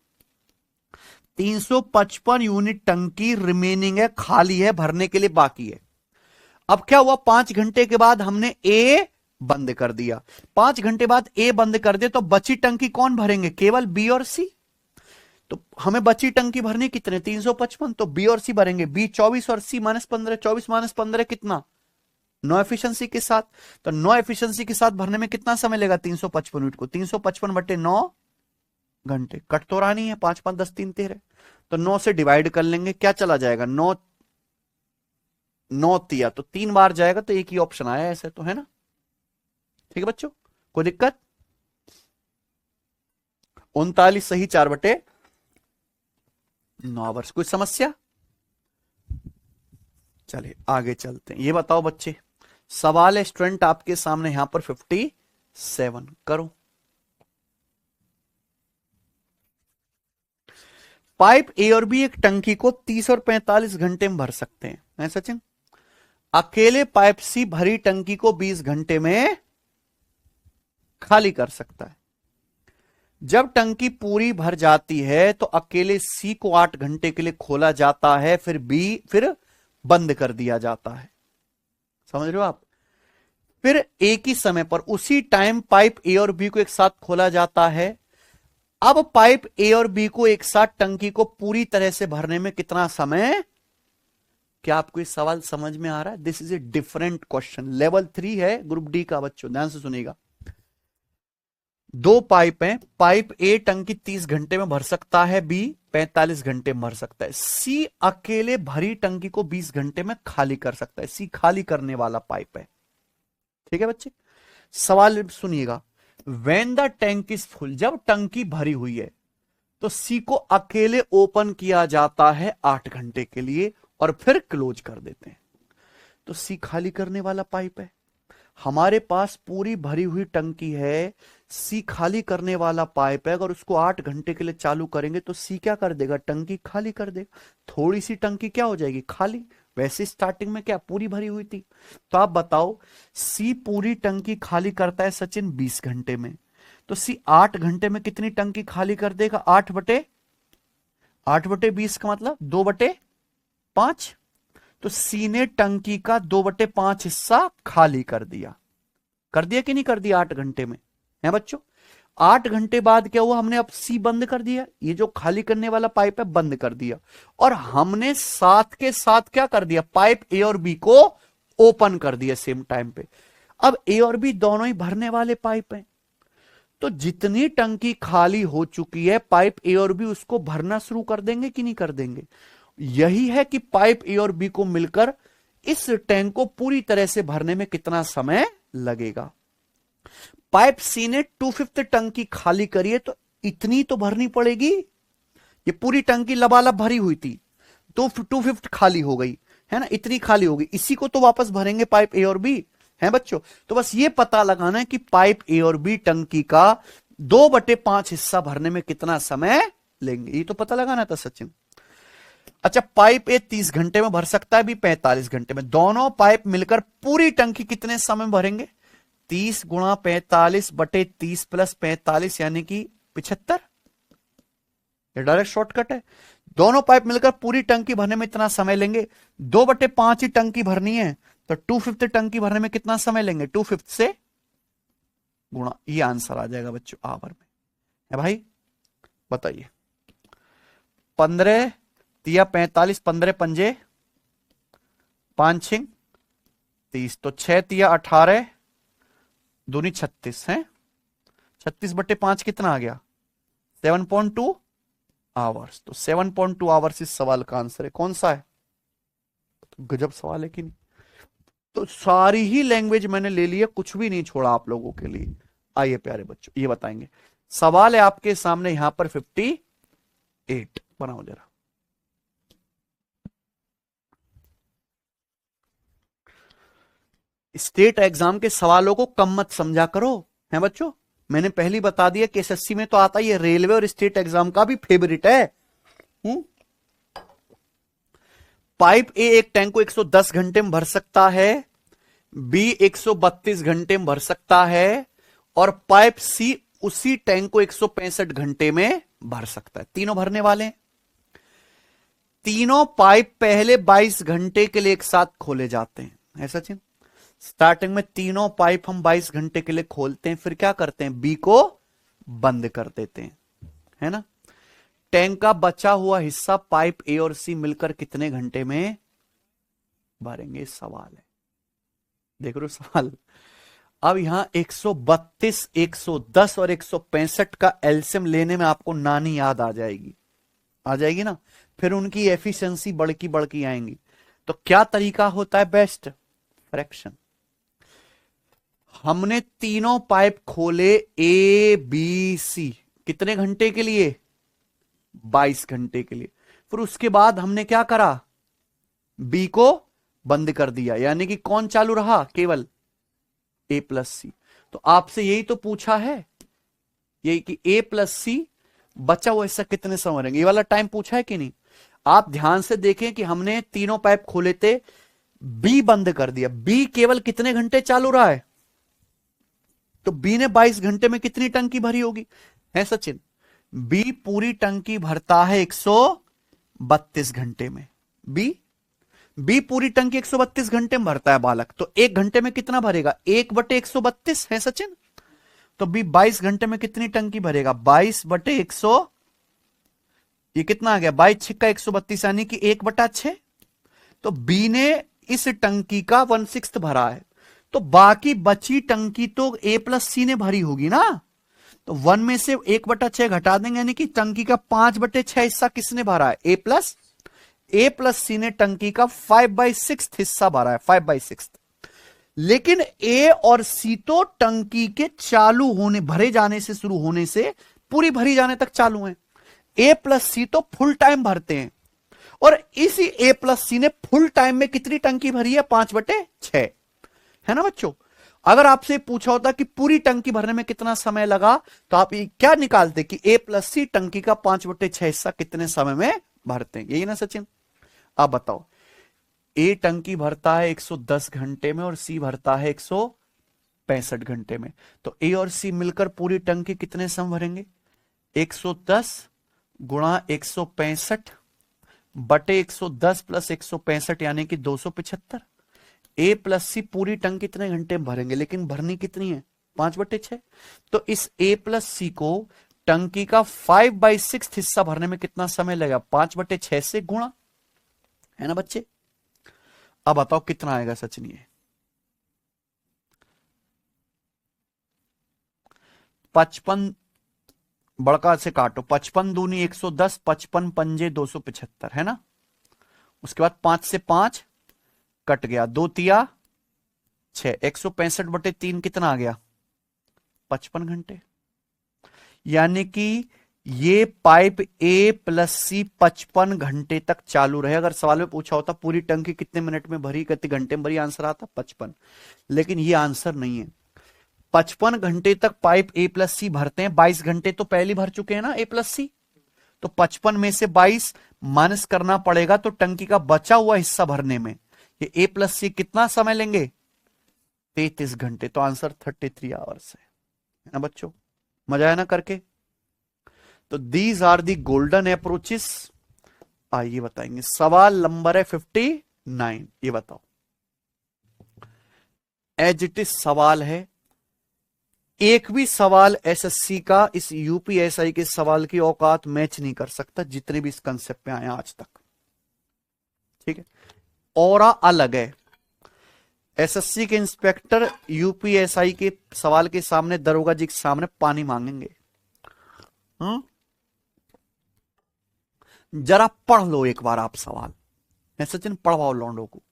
355 यूनिट टंकी रिमेनिंग है, खाली है, भरने के लिए बाकी है। अब क्या हुआ 5 घंटे के बाद हमने ए बंद कर दिया। 5 घंटे बाद ए बंद कर दे तो बची टंकी कौन भरेंगे केवल बी और सी। तो हमें बची टंकी भरनी कितने 355। तो बी और सी भरेंगे बी 24 और सी -15। 24 - 15 कितना 9 एफिशिएंसी के साथ। तो 9 एफिशिएंसी के साथ भरने में कितना समय लेगा 355 यूनिट को 355/9 घंटे। कट तो रहा नहीं है 5 5 10 3 13। तो 9 से डिवाइड कर लेंगे क्या चला जाएगा 9 9 तिया तो 3 बार जाएगा। तो एक ही ऑप्शन आया ऐसे तो है ना। ठीक है बच्चों कोई दिक्कत 39 सही 4/9 आवर्स। कोई समस्या चलिए आगे चलते हैं। ये बताओ बच्चे सवाल है स्टूडेंट आपके सामने यहां पर 57 करो। पाइप ए और बी एक टंकी को 30 और 45 घंटे में भर सकते हैं सचिन। अकेले पाइप सी भरी टंकी को 20 घंटे में खाली कर सकता है। जब टंकी पूरी भर जाती है तो अकेले सी को 8 घंटे के लिए खोला जाता है, फिर बंद कर दिया जाता है। समझ रहे हो आप। फिर एक ही समय पर उसी टाइम पाइप ए और बी को एक साथ खोला जाता है। अब पाइप ए और बी को एक साथ टंकी को पूरी तरह से भरने में कितना समय। क्या आपको इस सवाल समझ में आ रहा है। This is a different question level 3 है ग्रुप डी का बच्चों ध्यान से सुनिएगा। दो पाइप हैं, पाइप ए टंकी 30 घंटे में भर सकता है, बी 45 घंटे में भर सकता है, सी अकेले भरी टंकी को 20 घंटे में खाली कर सकता है। सी खाली करने वाला पाइप है। ठीक है बच्चे सवाल सुनिएगा। When the tank is full जब टंकी भरी हुई है तो सी को अकेले ओपन किया जाता है 8 घंटे के लिए और फिर क्लोज कर देते हैं। तो सी खाली करने वाला पाइप है। हमारे पास पूरी भरी हुई टंकी है, सी खाली करने वाला पाइप है। अगर उसको 8 घंटे के लिए चालू करेंगे तो सी क्या कर देगा टंकी खाली कर देगा। थोड़ी सी टंकी क्या हो जाएगी खाली। वैसे स्टार्टिंग में क्या पूरी भरी हुई थी। तो आप बताओ सी पूरी टंकी खाली करता है सचिन 20 घंटे में। तो सी 8 घंटे में कितनी टंकी खाली कर देगा 8/20 का मतलब 2/5। तो सी ने टंकी का 2/5 हिस्सा खाली कर दिया कि नहीं कर दिया 8 घंटे में है बच्चों। 8 घंटे बाद क्या हुआ हमने अब सी बंद कर दिया। ये जो खाली करने वाला पाइप है बंद कर दिया और हमने साथ के साथ क्या कर दिया पाइप ए और बी को ओपन कर दिया सेम टाइम पे। अब ए और बी दोनों ही भरने वाले पाइप हैं। तो जितनी टंकी खाली हो चुकी है पाइप ए और बी उसको भरना शुरू कर देंगे कि नहीं कर देंगे। यही है कि पाइप ए और बी को मिलकर इस टैंक को पूरी तरह से भरने में कितना समय लगेगा। पाइप सी ने 2/5 टंकी खाली करी है तो इतनी तो भरनी पड़ेगी। ये पूरी टंकी लबालब भरी हुई थी तो 2/5 खाली हो गई है ना, इतनी खाली हो गई। इसी को तो वापस भरेंगे पाइप ए और बी है बच्चों। तो बस ये पता लगाना है कि पाइप ए और बी टंकी का 2/5 हिस्सा भरने में कितना समय लेंगे, ये तो पता लगाना था सचिन। अच्छा पाइप ए 30 घंटे में भर सकता है, बी 45 घंटे में। दोनों पाइप मिलकर पूरी टंकी कितने समय में भरेंगे 30 × 45/30 + 45 यानी कि 75। ये डायरेक्ट शॉर्टकट है। दोनों पाइप मिलकर पूरी टंकी भरने में इतना समय लेंगे। 2/5 ही टंकी भरनी है तो 2/5 टंकी भरने में कितना समय लेंगे 2/5 से गुणा। ये आंसर आ जाएगा बच्चों आवर में है भाई। बताइए 15 × 45 15 × 5 5 6 30, तो 6 तिया 18 दूनी 36 है। 36/5 कितना आ गया? 7.2 आवर्स। तो 7.2 आवर्स इस सवाल का आंसर है। कौन सा है? तो गजब सवाल है कि नहीं? तो सारी ही लैंग्वेज मैंने ले ली है, कुछ भी नहीं छोड़ा आप लोगों के लिए। आइए प्यारे बच्चों, ये बताएंगे। सवाल है आपके सामने यहां पर 58, बनाओ जरा। स्टेट एग्जाम के सवालों को कम मत समझा करो, है बच्चों। मैंने पहले बता दिया कि एसएससी में तो आता ही है, रेलवे और स्टेट एग्जाम का भी फेवरेट है। पाइप ए एक टैंक को 110 घंटे में भर सकता है, बी 132 घंटे में भर सकता है, और पाइप सी उसी टैंक को 165 घंटे में भर सकता है। तीनों भरने वाले हैं। तीनों पाइप पहले 22 घंटे के लिए एक साथ खोले जाते हैं, है सचिन? स्टार्टिंग में तीनों पाइप हम 22 घंटे के लिए खोलते हैं, फिर क्या करते हैं? बी को बंद कर देते हैं, है ना। टैंक का बचा हुआ हिस्सा पाइप ए और सी मिलकर कितने घंटे में भरेंगे? सवाल है, देख रहे हो सवाल। अब यहां 132, 110 और 165 का एलसीएम लेने में आपको नानी याद आ जाएगी, आ जाएगी ना। फिर उनकी एफिशिएंसी बढ़ की आएंगी। तो क्या तरीका होता है बेस्ट? फ्रैक्शन। हमने तीनों पाइप खोले ए बी सी, कितने घंटे के लिए? 22 घंटे के लिए। फिर उसके बाद हमने क्या करा? बी को बंद कर दिया, यानी कि कौन चालू रहा? केवल ए प्लस सी। तो आपसे यही तो पूछा है, यही कि ए प्लस सी बचा हुआ हिस्सा कितने समय रहेंगे, ये वाला टाइम पूछा है कि नहीं? आप ध्यान से देखें कि हमने तीनों पाइप खोले थे, बी बंद कर दिया, बी केवल कितने घंटे चालू रहा है? तो बी ने 22 घंटे में कितनी टंकी भरी होगी, है सचिन? बी पूरी टंकी भरता है 132 घंटे में। बी पूरी टंकी 132 घंटे में भरता है बालक, तो 1 घंटे में कितना भरेगा? 1/132, है सचिन? तो बी 22 घंटे में कितनी टंकी भरेगा? 22/100, ये कितना आ गया? 22 6 132, यानी कि 1/6। तो बी ने इस टंकी का 1/6 भरा है, तो बाकी बची टंकी तो ए प्लस सी ने भरी होगी ना। तो 1 में से 1/6 घटा देंगे, यानी कि टंकी का 5/6 हिस्सा किसने भरा है? ए प्लस सी ने टंकी का 5/6 हिस्सा भरा है, 5/6। लेकिन ए और सी तो टंकी के चालू होने, भरे जाने से, शुरू होने से पूरी भरी जाने तक चालू हैं। ए प्लस सी तो फुल टाइम भरते हैं, और इसी ए प्लस सी ने फुल टाइम में कितनी टंकी भरी है? 5/6, है ना बच्चों। अगर आपसे पूछा होता कि पूरी टंकी भरने में कितना समय लगा, तो आप ये क्या निकालते कि ए प्लस सी टंकी का 5/6 हिस्सा कितने समय में भरते हैं, यही ना सचिन? आप बताओ, ए टंकी भरता है 110 घंटे में और सी भरता है 165 घंटे में, तो ए और सी मिलकर पूरी टंकी कितने समय भरेंगे? 110 गुणा 165 बटे 110 प्लस 165, यानी कि 275। ए प्लस सी पूरी टंकी कितने घंटे में भरेंगे, लेकिन भरनी कितनी है? 5/6। तो इस ए प्लस सी को टंकी का 5/6 हिस्सा भरने में कितना समय लगेगा? 5/6 से गुणा, है ना बच्चे। अब बताओ कितना आएगा सचिन? ये 55 बड़का से काटो, 55 दूनी 110, 55 पंजे 275, है ना। उसके बाद 5 से 5 कट गया, 2 तिया 6, 165/3 कितना आ गया? 55 घंटे। यानी कि ये पाइप ए प्लस सी 55 घंटे तक चालू रहे। अगर सवाल में पूछा होता पूरी टंकी कितने मिनट में भरी, कितने घंटे में भरी, आंसर आता 55। लेकिन ये आंसर नहीं है। 55 घंटे तक पाइप ए प्लस सी भरते हैं, 22 घंटे तो पहले भर चुके हैं ना ए प्लस सी, तो 55 में से 22 माइनस करना पड़ेगा, तो टंकी का बचा हुआ हिस्सा भरने में ये ए प्लस सी कितना समय लेंगे? 33 घंटे। तो आंसर 33 आवर्स है ना बच्चों। मजा आया ना करके? तो these are the golden approaches. आइए बताएंगे। सवाल नंबर है 59, ये बताओ। एज इट इज सवाल है, एक भी सवाल एसएससी का इस यूपीएसआई के सवाल की औकात मैच नहीं कर सकता, जितने भी इस कंसेप्ट पे आए आज तक, ठीक है। ऑरा अलग है। एसएससी के इंस्पेक्टर यूपीएसआई के सवाल के सामने, दरोगा जी के सामने पानी मांगेंगे। जरा पढ़ लो एक बार आप सवाल। सचिन पढ़वाओ लौंडो को।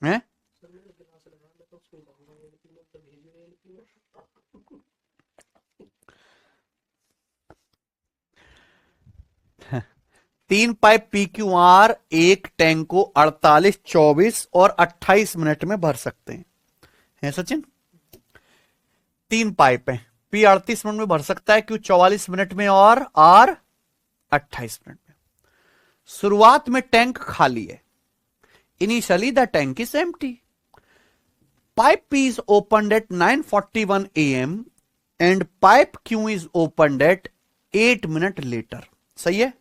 हैं? 3 पाइप पी क्यू आर एक टैंक को 48, 24 और 28 मिनट में भर सकते हैं सचिन? 3 पाइप है, पी 38 मिनट में भर सकता है, क्यू 44 मिनट में और आर 28 मिनट में। शुरुआत में टैंक खाली है। Initially the tank is empty. Pipe P is opened at 9:41 AM and pipe Q is opened at 8 minutes later। सही है?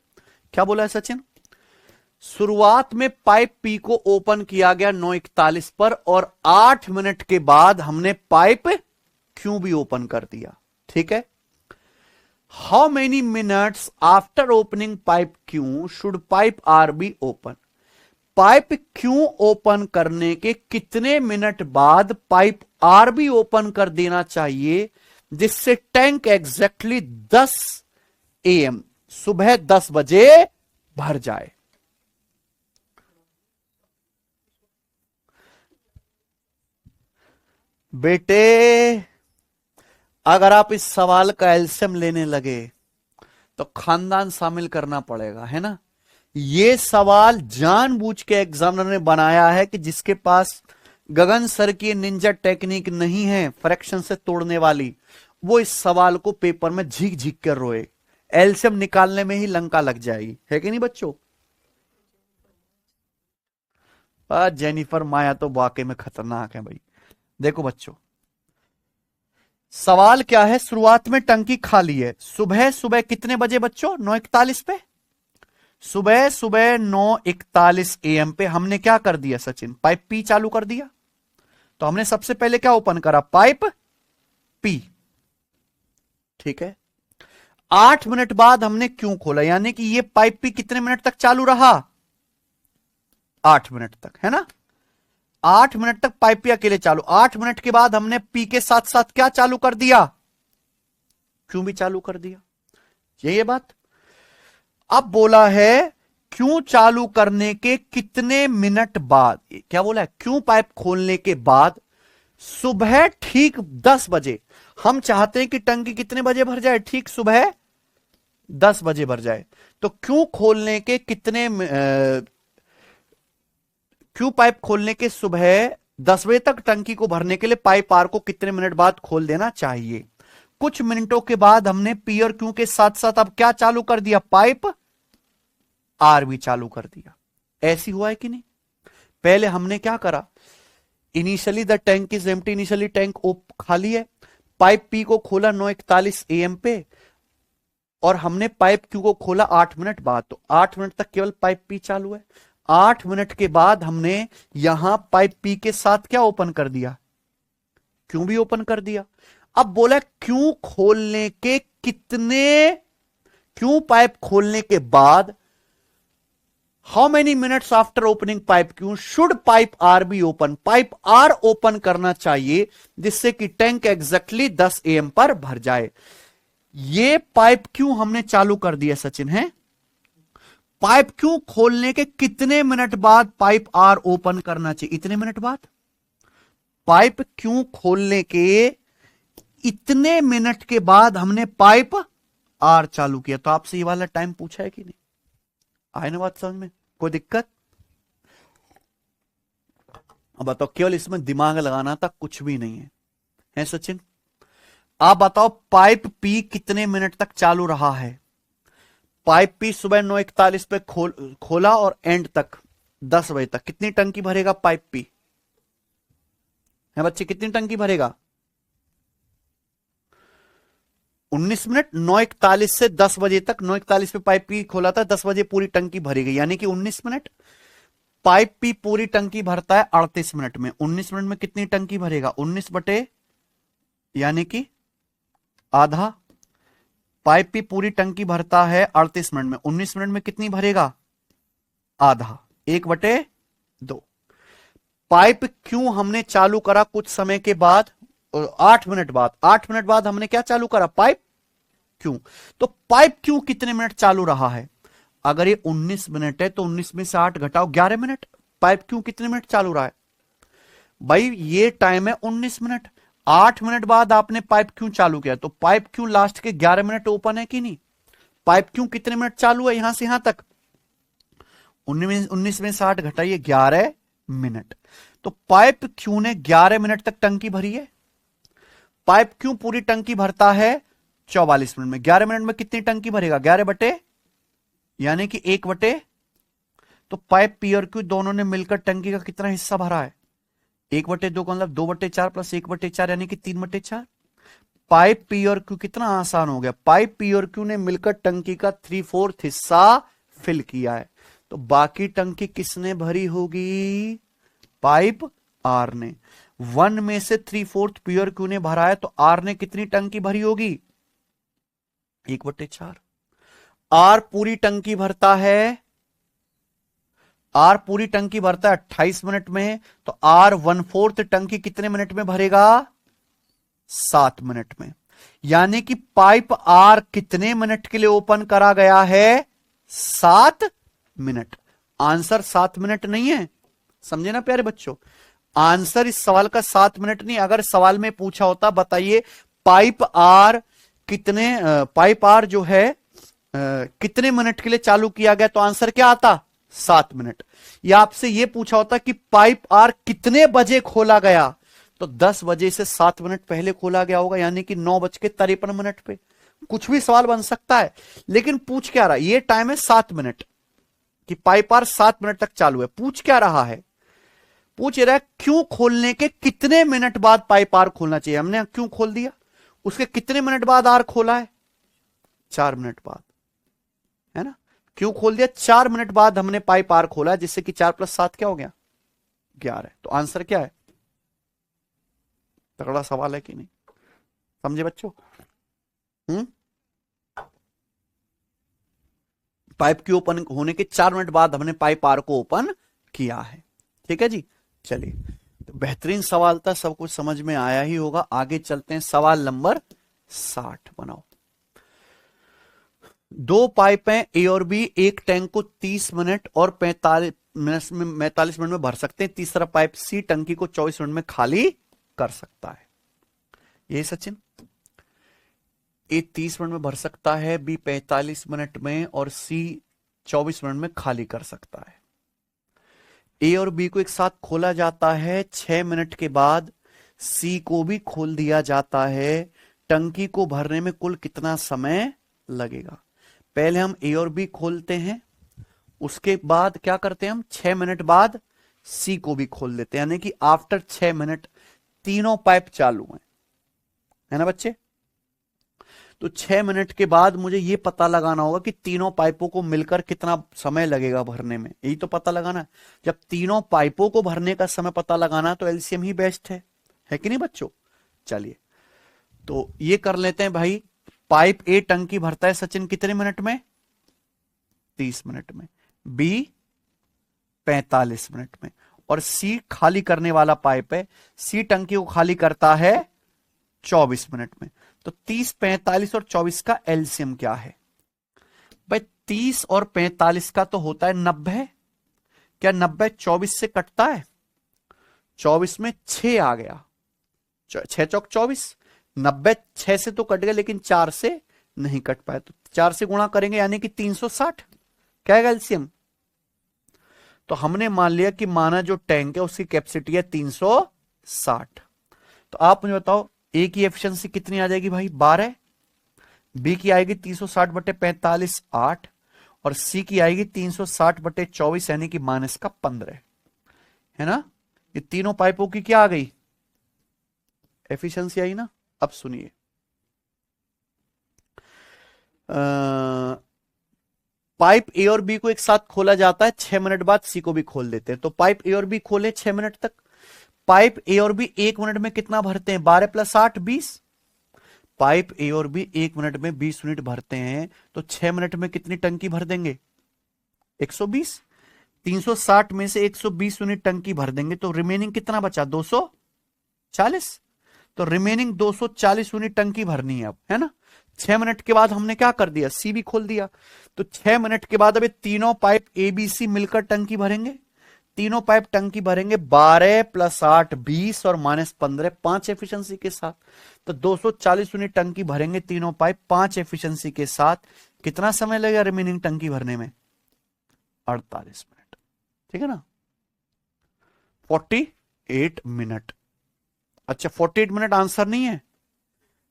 क्या बोला है सचिन? शुरुआत में पाइप P को ओपन किया गया 9:41 पर और 8 मिनट के बाद हमने पाइप Q भी ओपन कर दिया। ठीक है? How many minutes after opening pipe Q should pipe R B open? Pipe क्यों ओपन करने के कितने मिनट बाद पाइप आर भी ओपन कर देना चाहिए जिससे टैंक एग्जैक्टली 10 AM सुबह 10 बजे भर जाए? बेटे अगर आप इस सवाल का एलसीएम लेने लगे तो खानदान शामिल करना पड़ेगा, है ना? ये सवाल जानबूझ के एग्जामिनर ने बनाया है कि जिसके पास गगन सर की निंजा टेक्निक नहीं है फ्रैक्शन से तोड़ने वाली, वो इस सवाल को पेपर में झीक झीक कर रोए। एलसीएम निकालने में ही लंका लग जाएगी, है कि नहीं बच्चों? जेनिफर माया तो वाकई में खतरनाक है भाई। देखो बच्चों, सवाल क्या है? शुरुआत में टंकी खाली है। सुबह सुबह कितने बजे बच्चों? 9:41 पे। सुबह सुबह 9:41 AM पे हमने क्या कर दिया सचिन? पाइप पी चालू कर दिया। तो हमने सबसे पहले क्या ओपन करा? Pipe P. ठीक है? 8 मिनट बाद हमने क्यों खोला, यानी कि ये पाइप पी कितने मिनट तक चालू रहा? 8 मिनट तक, है ना? 8 मिनट तक पाइप पी अकेले चालू। 8 मिनट के बाद हमने पी के साथ साथ क्या चालू कर दिया? क्यों भी चालू कर दिया। यही बात। अब बोला है क्यों चालू करने के कितने मिनट बाद, क्या बोला है? क्यों पाइप खोलने के बाद सुबह ठीक 10 बजे। हम चाहते हैं कि टंकी कितने बजे भर जाए? ठीक सुबह 10 बजे भर जाए। तो क्यों खोलने के कितने क्यों पाइप खोलने के सुबह 10 बजे तक टंकी को भरने के लिए पाइप आर को कितने मिनट बाद खोल देना चाहिए? कुछ मिनटों के बाद हमने पी और क्यू के साथ साथ अब क्या चालू कर दिया? पाइप आर भी चालू कर दिया। ऐसी हुआ है कि नहीं? पहले हमने क्या करा? Initially the tank is empty. Initially tank खाली है। पाइप पी को खोला 9:41 AM पे और हमने पाइप क्यू को खोला 8 मिनट बाद। तो 8 मिनट तक केवल पाइप पी चालू है। 8 मिनट के बाद हमने यहां पाइप पी के साथ क्या ओपन कर दिया? क्यों भी ओपन कर दिया। अब बोला क्यों खोलने के कितने, क्यों पाइप खोलने के बाद how many minutes after opening pipe Q should pipe R be open, pipe R open करना चाहिए जिससे कि टैंक एग्जैक्टली 10 AM पर भर जाए। ये पाइप क्यू हमने चालू कर दिया सचिन है। पाइप क्यू खोलने के कितने मिनट बाद पाइप आर ओपन करना चाहिए? इतने मिनट बाद। पाइप क्यू खोलने के इतने मिनट के बाद हमने पाइप आर चालू किया। तो आपसे ये वाला टाइम पूछा है कि नहीं? आए ना बात समझ में? कोई दिक्कत? अब बताओ, केवल इसमें दिमाग लगाना था, कुछ भी नहीं है सचिन? आप बताओ पाइप पी कितने मिनट तक चालू रहा है? पाइप पी सुबह 9:41 पे खोला और एंड तक 10 बजे तक कितनी टंकी भरेगा पाइप पी? है बच्चे, कितनी टंकी भरेगा? 19 मिनट। 9:41 से 10 बजे तक, 9:41 पे पाइप पी खोला था, 10 बजे पूरी टंकी भरी गई, यानी कि 19 मिनट। पाइप पी पूरी टंकी भरता है 38 मिनट में। 19 मिनट में कितनी टंकी भरेगा? 19 बटे यानी कि आधा। पाइप पी पूरी टंकी भरता है 38 मिनट में, 19 मिनट में कितनी भरेगा? आधा, 1/2। पाइप क्यों हमने चालू करा कुछ समय के बाद, 8 मिनट बाद। 8 मिनट बाद हमने क्या चालू करा? पाइप क्यों। तो पाइप क्यों कितने मिनट चालू रहा है? अगर ये 19 मिनट है तो 19 में से 8 घटाओ, 11 मिनट। पाइप क्यों कितने मिनट चालू रहा है? भाई ये टाइम है 19 मिनट। 8 मिनट बाद आपने पाइप क्यों चालू किया, तो पाइप क्यों लास्ट के 11 मिनट ओपन है कि नहीं? पाइप क्यों कितने मिनट चालू है यहां से यहां तक? 19 में 60 घटाइए, 11 मिनट। तो पाइप क्यों ने 11 मिनट तक टंकी भरी है। पाइप क्यों पूरी टंकी भरता है 44 मिनट में। 11 मिनट में कितनी टंकी भरेगा? 11 बटे यानी कि 1/। तो पाइप पी और क्यू दोनों ने मिलकर टंकी का कितना हिस्सा भरा है? 1/2 का मतलब 2/4 प्लस 1/4 यानी कि 3/4। पाइप पी और क्यू कितना आसान हो गया। पाइप पी और क्यू ने मिलकर टंकी का 3/4 हिस्सा फिल किया है। तो बाकी टंकी किसने भरी होगी? पाइप आर ने। 1 में से 3/4 पी और क्यू ने भरा है, तो आर ने कितनी टंकी भरी होगी? 1/4। आर पूरी टंकी भरता है, आर पूरी टंकी भरता है 28 मिनट में, तो आर 1/4 टंकी कितने मिनट में भरेगा? 7 मिनट में। यानी कि पाइप आर कितने मिनट के लिए ओपन करा गया है? 7 मिनट। आंसर 7 मिनट नहीं है, समझे ना प्यारे बच्चों? आंसर इस सवाल का 7 मिनट नहीं। अगर सवाल में पूछा होता बताइए पाइप आर कितने, पाइप आर जो है कितने मिनट के लिए चालू किया गया, तो आंसर क्या आता? 7 मिनट। या आपसे यह पूछा होता कि पाइप आर कितने बजे खोला गया, तो 10 बजे से 7 मिनट पहले खोला गया होगा, यानी कि 9:53 पे। कुछ भी सवाल बन सकता है, लेकिन पूछ क्या रहा है? ये टाइम है 7 मिनट कि पाइप आर 7 मिनट तक चालू है। पूछ क्या रहा है? पूछ रहा है क्यों खोलने के कितने मिनट बाद पाइप आर खोलना चाहिए। हमने क्यों खोल दिया, उसके कितने मिनट बाद आर खोला है? 4 मिनट बाद, है ना? क्यों खोल दिया? 4 मिनट बाद हमने पाइप आर खोला, जिससे कि 4 + 7 क्या हो गया? 11। तो आंसर क्या है? तगड़ा सवाल है कि नहीं? समझे बच्चों? पाइप के ओपन होने के 4 मिनट बाद हमने पाइप आर को ओपन किया है। ठीक है जी, चलिए। तो बेहतरीन सवाल था, सब कुछ समझ में आया ही होगा। आगे चलते हैं, सवाल नंबर 60 बनाओ। 2 पाइपें ए और बी एक टैंक को 30 मिनट और 45 मिनट में भर सकते हैं। तीसरा पाइप सी टंकी को 24 मिनट में खाली कर सकता है। यही सचिन, ए 30 मिनट में भर सकता है, बी 45 मिनट में और सी 24 मिनट में खाली कर सकता है। ए और बी को एक साथ खोला जाता है, 6 मिनट के बाद सी को भी खोल दिया जाता है। टंकी को भरने में कुल कितना समय लगेगा? पहले हम ए और बी खोलते हैं, उसके बाद क्या करते हैं हम? 6 मिनट बाद सी को भी खोल देते हैं, यानी कि आफ्टर 6 मिनट तीनों पाइप चालू हैं, है ना बच्चे? तो 6 मिनट के बाद मुझे यह पता लगाना होगा कि तीनों पाइपों को मिलकर कितना समय लगेगा भरने में। यही तो पता लगाना है। जब तीनों पाइपों को भरने का समय पता लगाना तो एलसीएम ही बेस्ट है कि नहीं बच्चों? चलिए, तो ये कर लेते हैं भाई। पाइप ए टंकी भरता है सचिन कितने मिनट में? 30 मिनट में। बी 45 मिनट में, और सी खाली करने वाला पाइप है, सी टंकी को खाली करता है 24 मिनट में। तो 30, 45 और 24 का एलसीएम क्या है भाई? 30 और 45 का तो होता है 90। क्या 90 24 से कटता है? 24 में 6 आ गया, 6 चौक 24, 90 6 से तो कट गया लेकिन 4 से नहीं कट पाया, तो 4 से गुणा करेंगे यानी कि 360। क्या है एलसीएम? तो हमने मान लिया कि माना जो टैंक है उसकी कैपेसिटी है 360। तो आप मुझे बताओ ए की एफिशिएंसी कितनी आ जाएगी भाई? 12। बी की आएगी 360 बटे 45 8, और सी की आएगी 360 बटे 24 यानी कि माइनस का 15, है ना? ये तीनों पाइपों की क्या आ गई? एफिशिएंसी आई ना। अब सुनिए, पाइप ए और बी को एक साथ खोला जाता है, 6 मिनट बाद सी को भी खोल देते हैं। तो पाइप ए और बी खोले 6 मिनट तक। पाइप ए और बी 1 मिनट में कितना भरते हैं? 12 + 8 20। पाइप ए और बी 1 मिनट में 20 यूनिट भरते हैं, तो 6 मिनट में कितनी टंकी भर देंगे? 120। 360 में से 120 यूनिट टंकी भर देंगे, तो रिमेनिंग कितना बचा? 240। तो रिमेनिंग 240 यूनिट टंकी भरनी है अब, है ना? 6 मिनट के बाद हमने क्या कर दिया? सी भी खोल दिया। तो 6 मिनट के बाद अब ये तीनों पाइप ए बी सी मिलकर टंकी भरेंगे। तीनों पाइप टंकी भरेंगे 12 + 8 20 और -15 5 एफिशिएंसी के साथ। तो 240 यूनिट टंकी भरेंगे तीनों पाइप 5 एफिशिएंसी के साथ। कितना समय लगेगा रिमेनिंग टंकी भरने में? 48 मिनट। ठीक है ना? 48 मिनट। अच्छा 48 मिनट आंसर नहीं है।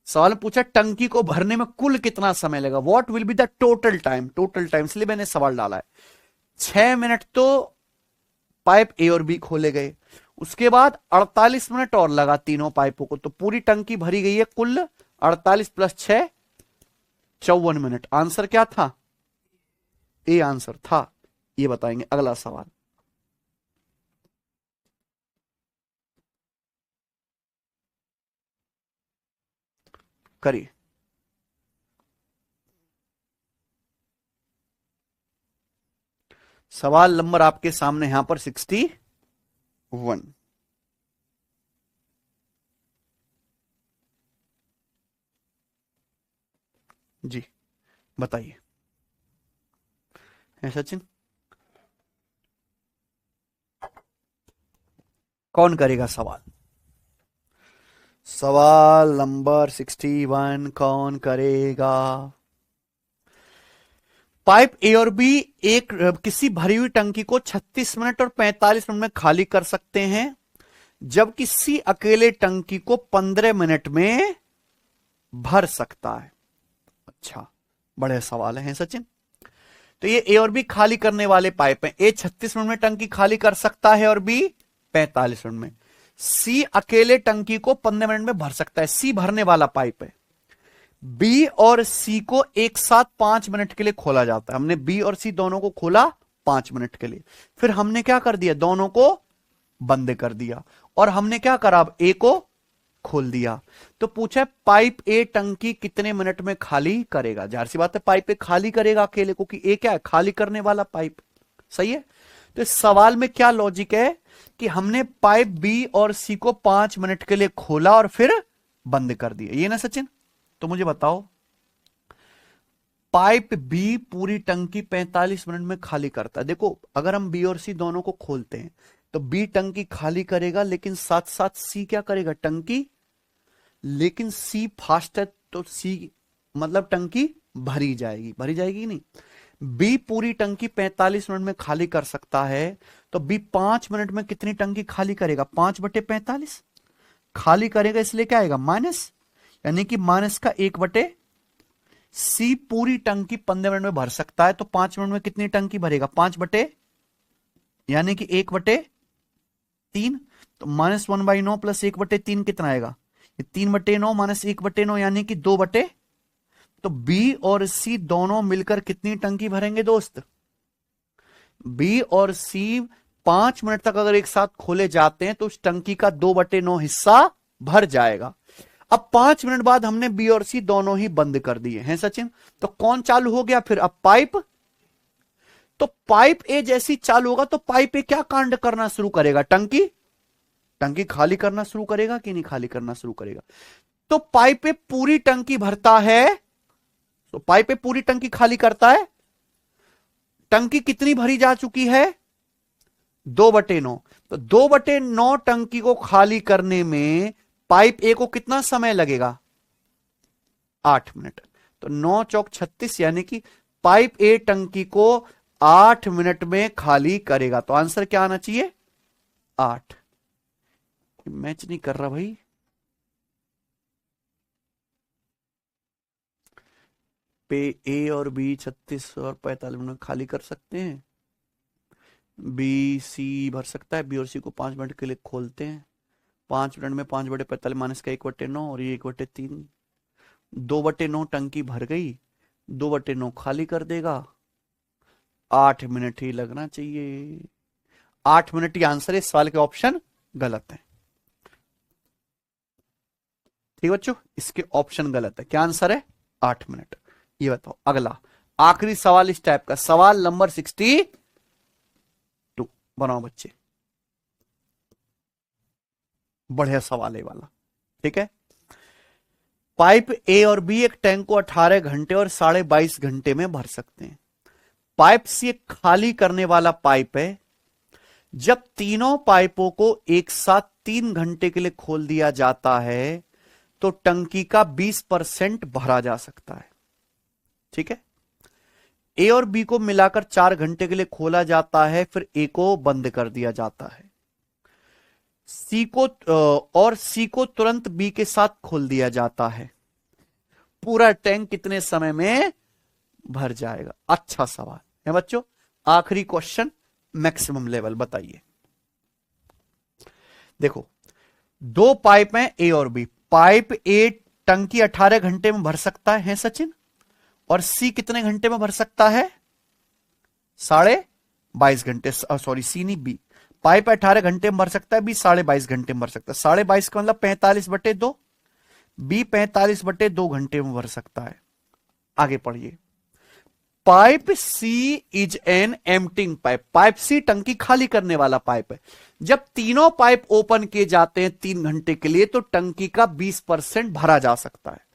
सवाल पूछा टंकी को भरने में कुल कितना समय लगेगा, what will be the total time. Total time इसलिए मैंने सवाल डाला है। 6 मिनट तो पाइप ए और बी खोले गए, उसके बाद 48 मिनट और लगा तीनों पाइपों को, तो पूरी टंकी भरी गई है कुल 48 + 6 54 मिनट। आंसर क्या था? ए आंसर था। ये बताएंगे। अगला सवाल करिए। सवाल नंबर आपके सामने यहां पर 61। जी बताइए। है सचिन? कौन करेगा सवाल? सवाल नंबर 61 कौन करेगा? पाइप ए और बी एक किसी भरी हुई टंकी को 36 मिनट और 45 मिनट में खाली कर सकते हैं, जबकि सी अकेले टंकी को 15 मिनट में भर सकता है। अच्छा बड़े सवाल हैं सचिन। तो ये ए और बी खाली करने वाले पाइप हैं। ए 36 मिनट में टंकी खाली कर सकता है और बी 45 मिनट में। सी अकेले टंकी को 15 मिनट में भर सकता है। सी भरने वाला पाइप है। बी और सी को एक साथ 5 मिनट के लिए खोला जाता है। हमने बी और सी दोनों को खोला 5 मिनट के लिए, फिर हमने क्या कर दिया? दोनों को बंद कर दिया, और हमने क्या करा? अब ए को खोल दिया। तो पूछा पाइप ए टंकी कितने मिनट में खाली करेगा? जाहिर सी बात है पाइप ए खाली करेगा अकेले, क्योंकि ए क्या है? खाली करने वाला पाइप। सही है। तो इस सवाल में क्या लॉजिक है कि हमने पाइप बी और सी को 5 मिनट के लिए खोला और फिर बंद कर दिया, ये ना सचिन? तो मुझे बताओ पाइप बी पूरी टंकी 45 मिनट में खाली करता है। देखो अगर हम बी और सी दोनों को खोलते हैं तो बी टंकी खाली करेगा, लेकिन साथ साथ सी क्या करेगा? टंकी। लेकिन सी फास्ट है तो सी मतलब टंकी भरी जाएगी। भरी जाएगी नहीं। बी पूरी टंकी 45 मिनट में खाली कर सकता है, तो बी 5 मिनट में कितनी टंकी खाली करेगा? 5/45 खाली करेगा, इसलिए क्या आएगा? माइनस, यानी कि माइनस का 1/। सी पूरी टंकी 15 मिनट में भर सकता है, तो 5 मिनट में कितनी टंकी भरेगा? 5 यानी कि 1/3। तो -1/9 + 1/3 कितना आएगा? ये 3/9 - 1/9 यानी कि 2/। तो बी और सी दोनों मिलकर कितनी टंकी भरेंगे दोस्त? बी और सी 5 मिनट तक अगर एक साथ खोले जाते हैं तो उस टंकी का 2/9 हिस्सा भर जाएगा। अब 5 मिनट बाद हमने बी और सी दोनों ही बंद कर दिए हैं सचिन, तो कौन चालू हो गया फिर? अब पाइप तो पाइप ए जैसी चालू होगा तो पाइप ए क्या कांड करना शुरू करेगा? टंकी टंकी खाली करना शुरू करेगा कि नहीं खाली करना शुरू करेगा? तो पाइप पे पूरी टंकी भरता है, तो पाइप पे पूरी टंकी खाली करता है। टंकी कितनी भरी जा चुकी है? 2/9। तो 2/9 टंकी को खाली करने में पाइप ए को कितना समय लगेगा? 8 मिनट। तो 9 चौक 36, यानी कि पाइप ए टंकी को 8 मिनट में खाली करेगा। तो आंसर क्या आना चाहिए? 8। मैच नहीं कर रहा भाई। पे ए और बी 36 और 45 मिनट खाली कर सकते हैं। बी सी भर सकता है, बी और सी को 5 मिनट के लिए खोलते हैं। 5 मिनट में 5/45 माइनस का 1/9 और ये 1/3। 2/9 टंकी भर गई, 2/9 खाली कर देगा। 8 मिनट ही लगना चाहिए। 8 मिनट ही आंसर है। इस सवाल के ऑप्शन गलत है। ठीक बच्चों, इसके ऑप्शन गलत है। क्या आंसर है? 8 मिनट। ये बताओ अगला आखिरी सवाल इस टाइप का, सवाल नंबर 62 बनाओ बच्चे। बढ़िया सवाल है वाला। ठीक है। पाइप ए और बी एक टैंक को 18 घंटे और 22.5 घंटे में भर सकते हैं। पाइप सी एक खाली करने वाला पाइप है। जब तीनों पाइपों को एक साथ 3 घंटे के लिए खोल दिया जाता है तो टंकी का 20% भरा जा सकता है। ठीक है। ए और बी को मिलाकर 4 घंटे के लिए खोला जाता है, फिर ए को बंद कर दिया जाता है। सी को तुरंत बी के साथ खोल दिया जाता है। पूरा टैंक कितने समय में भर जाएगा? अच्छा सवाल है बच्चों। आखिरी क्वेश्चन, मैक्सिमम लेवल बताइए। देखो, 2 पाइप हैं ए और बी। पाइप ए टंकी 18 घंटे में भर सकता है सचिन, और सी कितने घंटे में भर सकता है? 22.5 घंटे। सॉरी, सी नहीं, बी। पाइप 18 घंटे में भर सकता है, बी 22.5 घंटे में भर सकता है। 22.5 का मतलब 45/2। बी 45/2 घंटे में भर सकता है। आगे पढ़िए। Pipe C is an emptying pipe. Pipe C टंकी खाली करने वाला पाइप है। जब तीनों पाइप ओपन किए जाते हैं 3 घंटे के लिए तो टंकी का 20% भरा जा सकता है।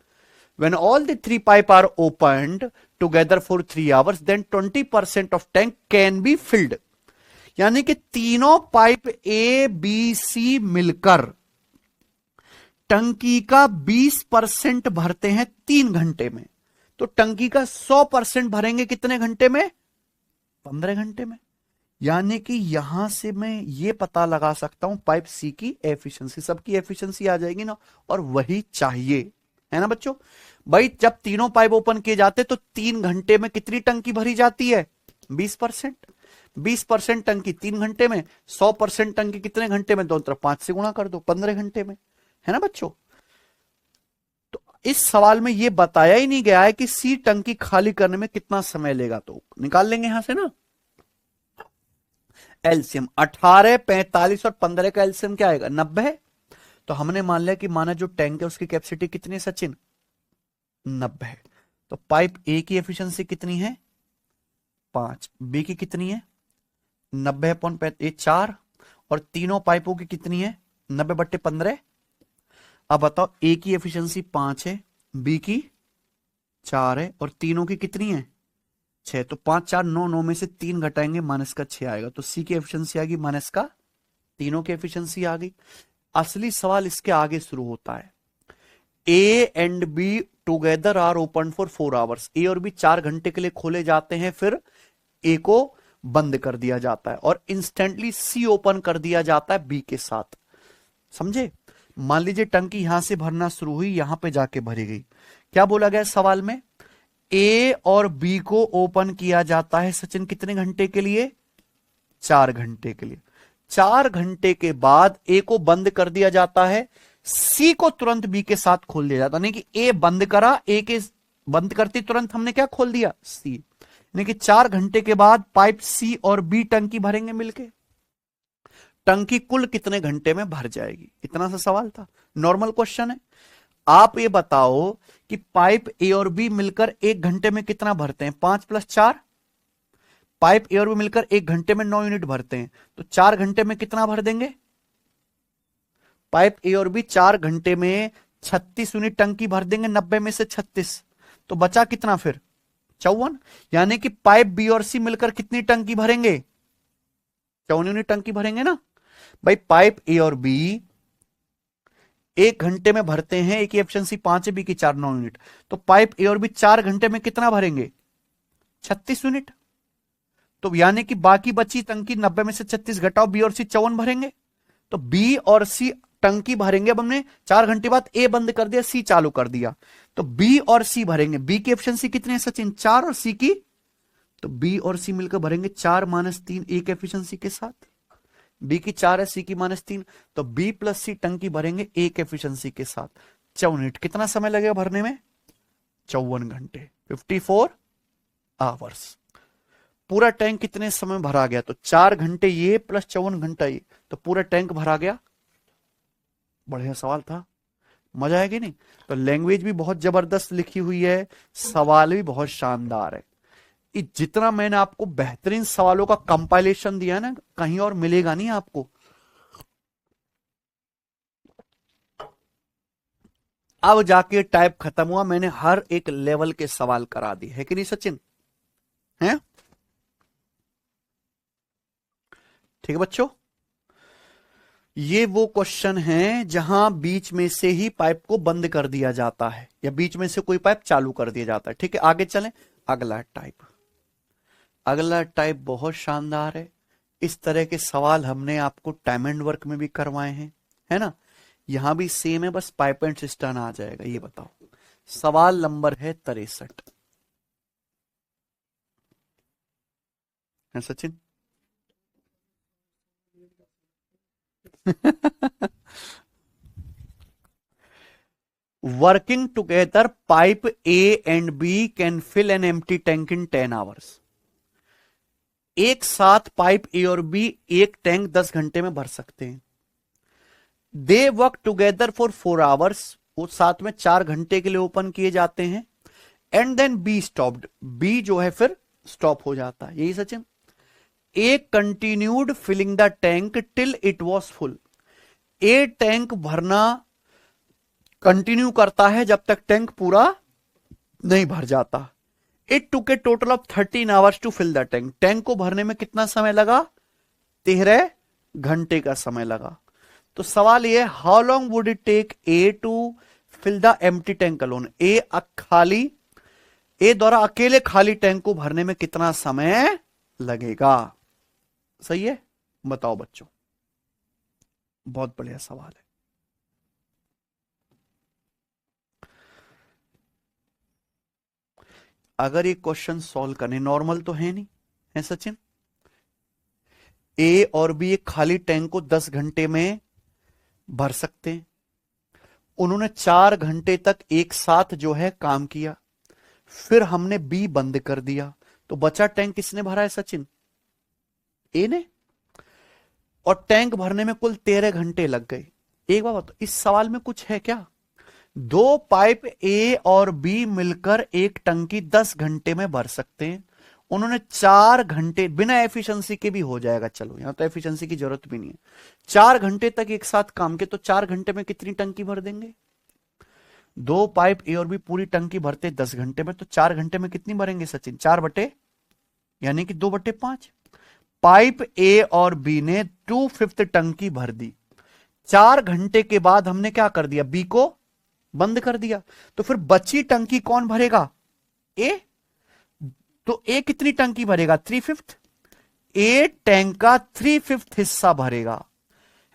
When all the 3 pipes are opened together for 3 hours, then 20% of tank can be filled. यानी कि तीनों पाइप ए बी सी मिलकर टंकी का 20% भरते हैं 3 घंटे में। तो टंकी का 100% भरेंगे कितने घंटे में? 15 घंटे में। यानी कि यहां से मैं ये पता लगा सकता हूं पाइप सी की एफिशिएंसी। सबकी एफिशिएंसी आ जाएगी ना, और वही चाहिए, है ना बच्चों। भाई जब तीनों पाइप ओपन किए जाते तो 3 घंटे में कितनी टंकी भरी जाती है? 20%। 20% टंकी 3 घंटे में, 100% टंकी कितने घंटे में? दोनों तरफ 5 से गुणा कर दो, 15 घंटे में, है ना बच्चों। तो इस सवाल में यह बताया ही नहीं गया है कि सी टंकी खाली करने में कितना समय लेगा। तो निकाल लेंगे यहां से ना एलसीएम। 18, 45 और 15 का एलसीएम क्या आएगा? 90। तो हमने मान लिया कि माना जो टैंक है उसकी कैपेसिटी कितनी है सचिन? 90 है। तो पाइप ए की एफिशिएंसी कितनी है? 5। बी की कितनी है? 90/4। और तीनों पाइपों की कितनी है? 90/15। अब बताओ, ए की एफिशिएंसी 5 है, बी की 4 है, और तीनों की कितनी है? 6। तो 5 4 9, 9 में से 3 घटाएंगे, माइनस का 6 आएगा। तो सी की एफिशिएंसी आ गई माइनस का, तीनों की एफिशिएंसी आ गई। असली सवाल इसके आगे शुरू होता है। A and B together are open for 4 hours. A और बी 4 घंटे के लिए खोले जाते हैं, फिर ए को बंद कर दिया जाता है, और इंस्टेंटली सी ओपन कर दिया जाता है बी के साथ। समझे? मान लीजिए टंकी यहां से भरना शुरू हुई, यहां पे जाके भरी गई। क्या बोला गया सवाल में? ए और बी को ओपन किया जाता है सचिन कितने घंटे के लिए? 4 घंटे के लिए। 4 घंटे के बाद ए को बंद कर दिया जाता है, सी को तुरंत बी के साथ खोल दिया जाता है। यानी कि ए बंद करा, ए के बंद करते तुरंत हमने क्या खोल दिया? सी। यानी कि 4 घंटे के बाद पाइप सी और बी टंकी भरेंगे मिलके। टंकी कुल कितने घंटे में भर जाएगी? इतना सा सवाल था, नॉर्मल क्वेश्चन है। आप ये बताओ कि पाइप ए और बी मिलकर 1 घंटे में कितना भरते हैं? 5 + 4, पाइप ए और बी मिलकर 1 घंटे में 9 यूनिट भरते हैं, तो 4 घंटे में कितना भर देंगे? पाइप ए और बी 4 घंटे में 36 यूनिट टंकी भर देंगे, 90 में से 36, तो बचा कितना फिर? 54। यानी कि पाइप बी और सी मिलकर कितनी टंकी भरेंगे? 54 यूनिट टंकी भरेंगे ना भाई। पाइप ए और बी 1 घंटे में भरते हैं, ए की एफिशिएंसी 5 है, बी की 4, 9 यूनिट, तो पाइप ए और बी 4 घंटे में कितना भरेंगे? 36 यूनिट। तो यानी कि बाकी बची टंकी 90 में से 36 घटाओ, बी और सी 54 भरेंगे, तो बी और सी टंकी भरेंगे। अब हमने 4 घंटे बाद ए बंद कर दिया, सी चालू कर दिया, तो बी और सी भरेंगे। बी की एफिशिएंसी कितनी है सचिन? 4, और सी की, तो बी और सी मिलकर भरेंगे 4 - 3 एक एफिशिएंसी के साथ। बी की 4 है, सी की -3, तो बी प्लस सी टंकी भरेंगे एक एफिशिएंसी के साथ। 54 यूनिट। कितना समय लगेगा भरने में? 54 घंटे, 54 आवर्स। पूरा टैंक कितने समय भरा गया? तो 4 घंटे ये प्लस 54 घंटा ये, तो पूरा टैंक भरा गया। बढ़िया सवाल था, मजा आएगी नहीं? तो लैंग्वेज भी बहुत जबरदस्त लिखी हुई है, सवाल भी बहुत शानदार है। जितना मैंने आपको बेहतरीन सवालों का कंपाइलेशन दिया ना, कहीं और मिलेगा नहीं आपको। अब जाके टाइप खत्म हुआ, मैंने हर एक लेवल के सवाल करा दिए, है कि नहीं सचिन? है ठीक है बच्चों? ये वो क्वेश्चन है जहां बीच में से ही पाइप को बंद कर दिया जाता है, या बीच में से कोई पाइप चालू कर दिया जाता है। ठीक है, आगे चलें। अगला टाइप, अगला टाइप बहुत शानदार है। इस तरह के सवाल हमने आपको टाइम एंड वर्क में भी करवाए हैं, है ना? यहां भी सेम है, बस पाइप एंड सिस्टम आ जाएगा। ये बताओ, सवाल नंबर है 63, है Sachin? Working together pipe A and B can fill an empty tank in 10 hours. एक साथ पाइप ए और बी एक टैंक 10 घंटे में भर सकते हैं। They work together for 4 hours, वो साथ में 4 घंटे के लिए ओपन किए जाते हैं। And then B stopped, B जो है फिर स्टॉप हो जाता है। यही सचिन? A continued filling the tank till it was full. A tank भरना कंटिन्यू करता है जब तक टैंक पूरा नहीं भर जाता। It took a total of 13 hours to fill the tank. Tank को भरने में कितना समय लगा? 13 घंटे का समय लगा। तो सवाल ये, how long would it take A to fill the empty tank alone. A द्वारा अकेले खाली टैंक को भरने में कितना समय लगेगा? सही है, बताओ बच्चों। बहुत बढ़िया सवाल है। अगर ये क्वेश्चन सॉल्व करने, नॉर्मल तो है नहीं, है सचिन? ए और बी एक खाली टैंक को 10 घंटे में भर सकते हैं। उन्होंने 4 घंटे तक एक साथ जो है काम किया, फिर हमने बी बंद कर दिया, तो बचा टैंक किसने भरा है सचिन? ए ने। और टैंक भरने में कुल 13 घंटे लग गए। एक बात बताओ, इस सवाल में कुछ है क्या? दो पाइप ए और बी मिलकर एक टंकी 10 घंटे में भर सकते हैं। उन्होंने 4 घंटे, बिना एफिशिएंसी के भी हो जाएगा, चलो यहां तो एफिशिएंसी की जरूरत भी नहीं है। 4 घंटे तक एक साथ काम के, तो 4 घंटे में कितनी टंकी भर देंगे? दो पाइप ए और बी पूरी टंकी भरते 10 घंटे में, तो 4 घंटे में कितनी भरेंगे सचिन? 4 बटे, यानी कि 2/5। पाइप ए और बी ने 2/5 टंकी भर दी। 4 घंटे के बाद हमने क्या कर दिया? बी को बंद कर दिया, तो फिर बची टंकी कौन भरेगा? ए। तो ए कितनी टंकी भरेगा? 3/5। ए टैंक का 3/5 हिस्सा भरेगा,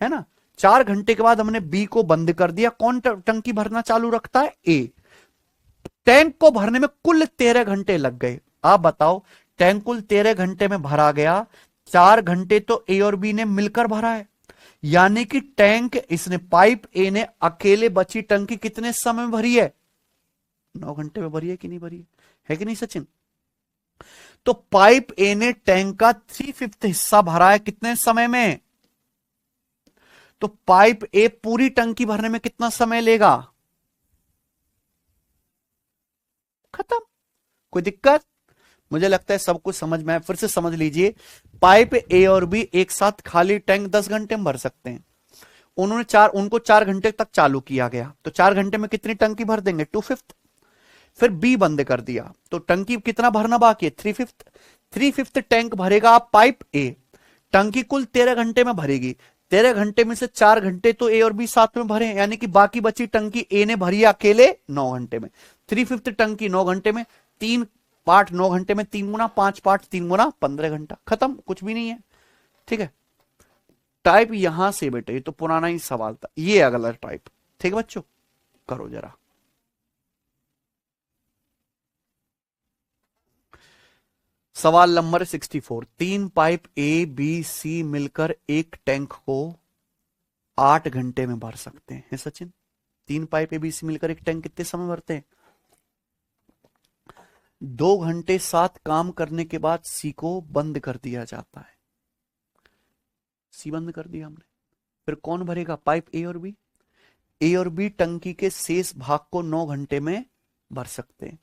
है ना? 4 घंटे के बाद हमने बी को बंद कर दिया, कौन टंकी भरना चालू रखता है? ए। टैंक को भरने में कुल 13 घंटे लग गए। आप बताओ, टैंक कुल 13 घंटे में भरा गया, 4 घंटे तो ए और बी ने मिलकर भरा है, यानी कि टैंक इसने, पाइप ए ने अकेले बची टंकी कितने समय में भरी है? 9 घंटे में भरी है कि नहीं भरी है कि नहीं सचिन? तो पाइप ए ने टैंक का 3/5 हिस्सा भरा है कितने समय में? तो पाइप ए पूरी टंकी भरने में कितना समय लेगा? खत्म। कोई दिक्कत? मुझे लगता है सब कुछ समझ में आया, फिर से समझ लीजिए। पाइप ए और बी एक साथ खाली टैंक 10 घंटे में भर सकते हैं। उनको 4 घंटे तक चालू किया गया, तो 4 घंटे में कितनी टंकी भर देंगे? 2/5। फिर बी बंद कर दिया तो टंकी कितना भरना बाकी है? 3/5। 3/5 टैंक भरेगा पाइप ए। टंकी कुल 13 घंटे में भरेगी। 13 घंटे में से 4 घंटे तो ए और बी साथ में भरे, यानी कि बाकी बची टंकी ए ने भरी अकेले 9 घंटे में। 3/5 टंकी 9 घंटे में, 3 पार्ट 9 घंटे में, 3 गुना 5 पार्ट 3 गुना 15 घंटा, खत्म, कुछ भी नहीं है। ठीक है, टाइप यहां से बेटे, ये तो पुराना ही सवाल था, ये अगला टाइप। ठीक है बच्चों, करो जरा। सवाल number 64। 3 pipe A B C मिलकर एक टैंक को 8 घंटे में भर सकते हैं। Sachin, 3 pipe A B C मिलकर एक टैंक कितने समय भरते हैं? 2 घंटे साथ काम करने के बाद सी को बंद कर दिया जाता है। सी बंद कर दिया हमने, फिर कौन भरेगा? पाइप ए और बी। ए और बी टंकी के शेष भाग को 9 घंटे में भर सकते हैं।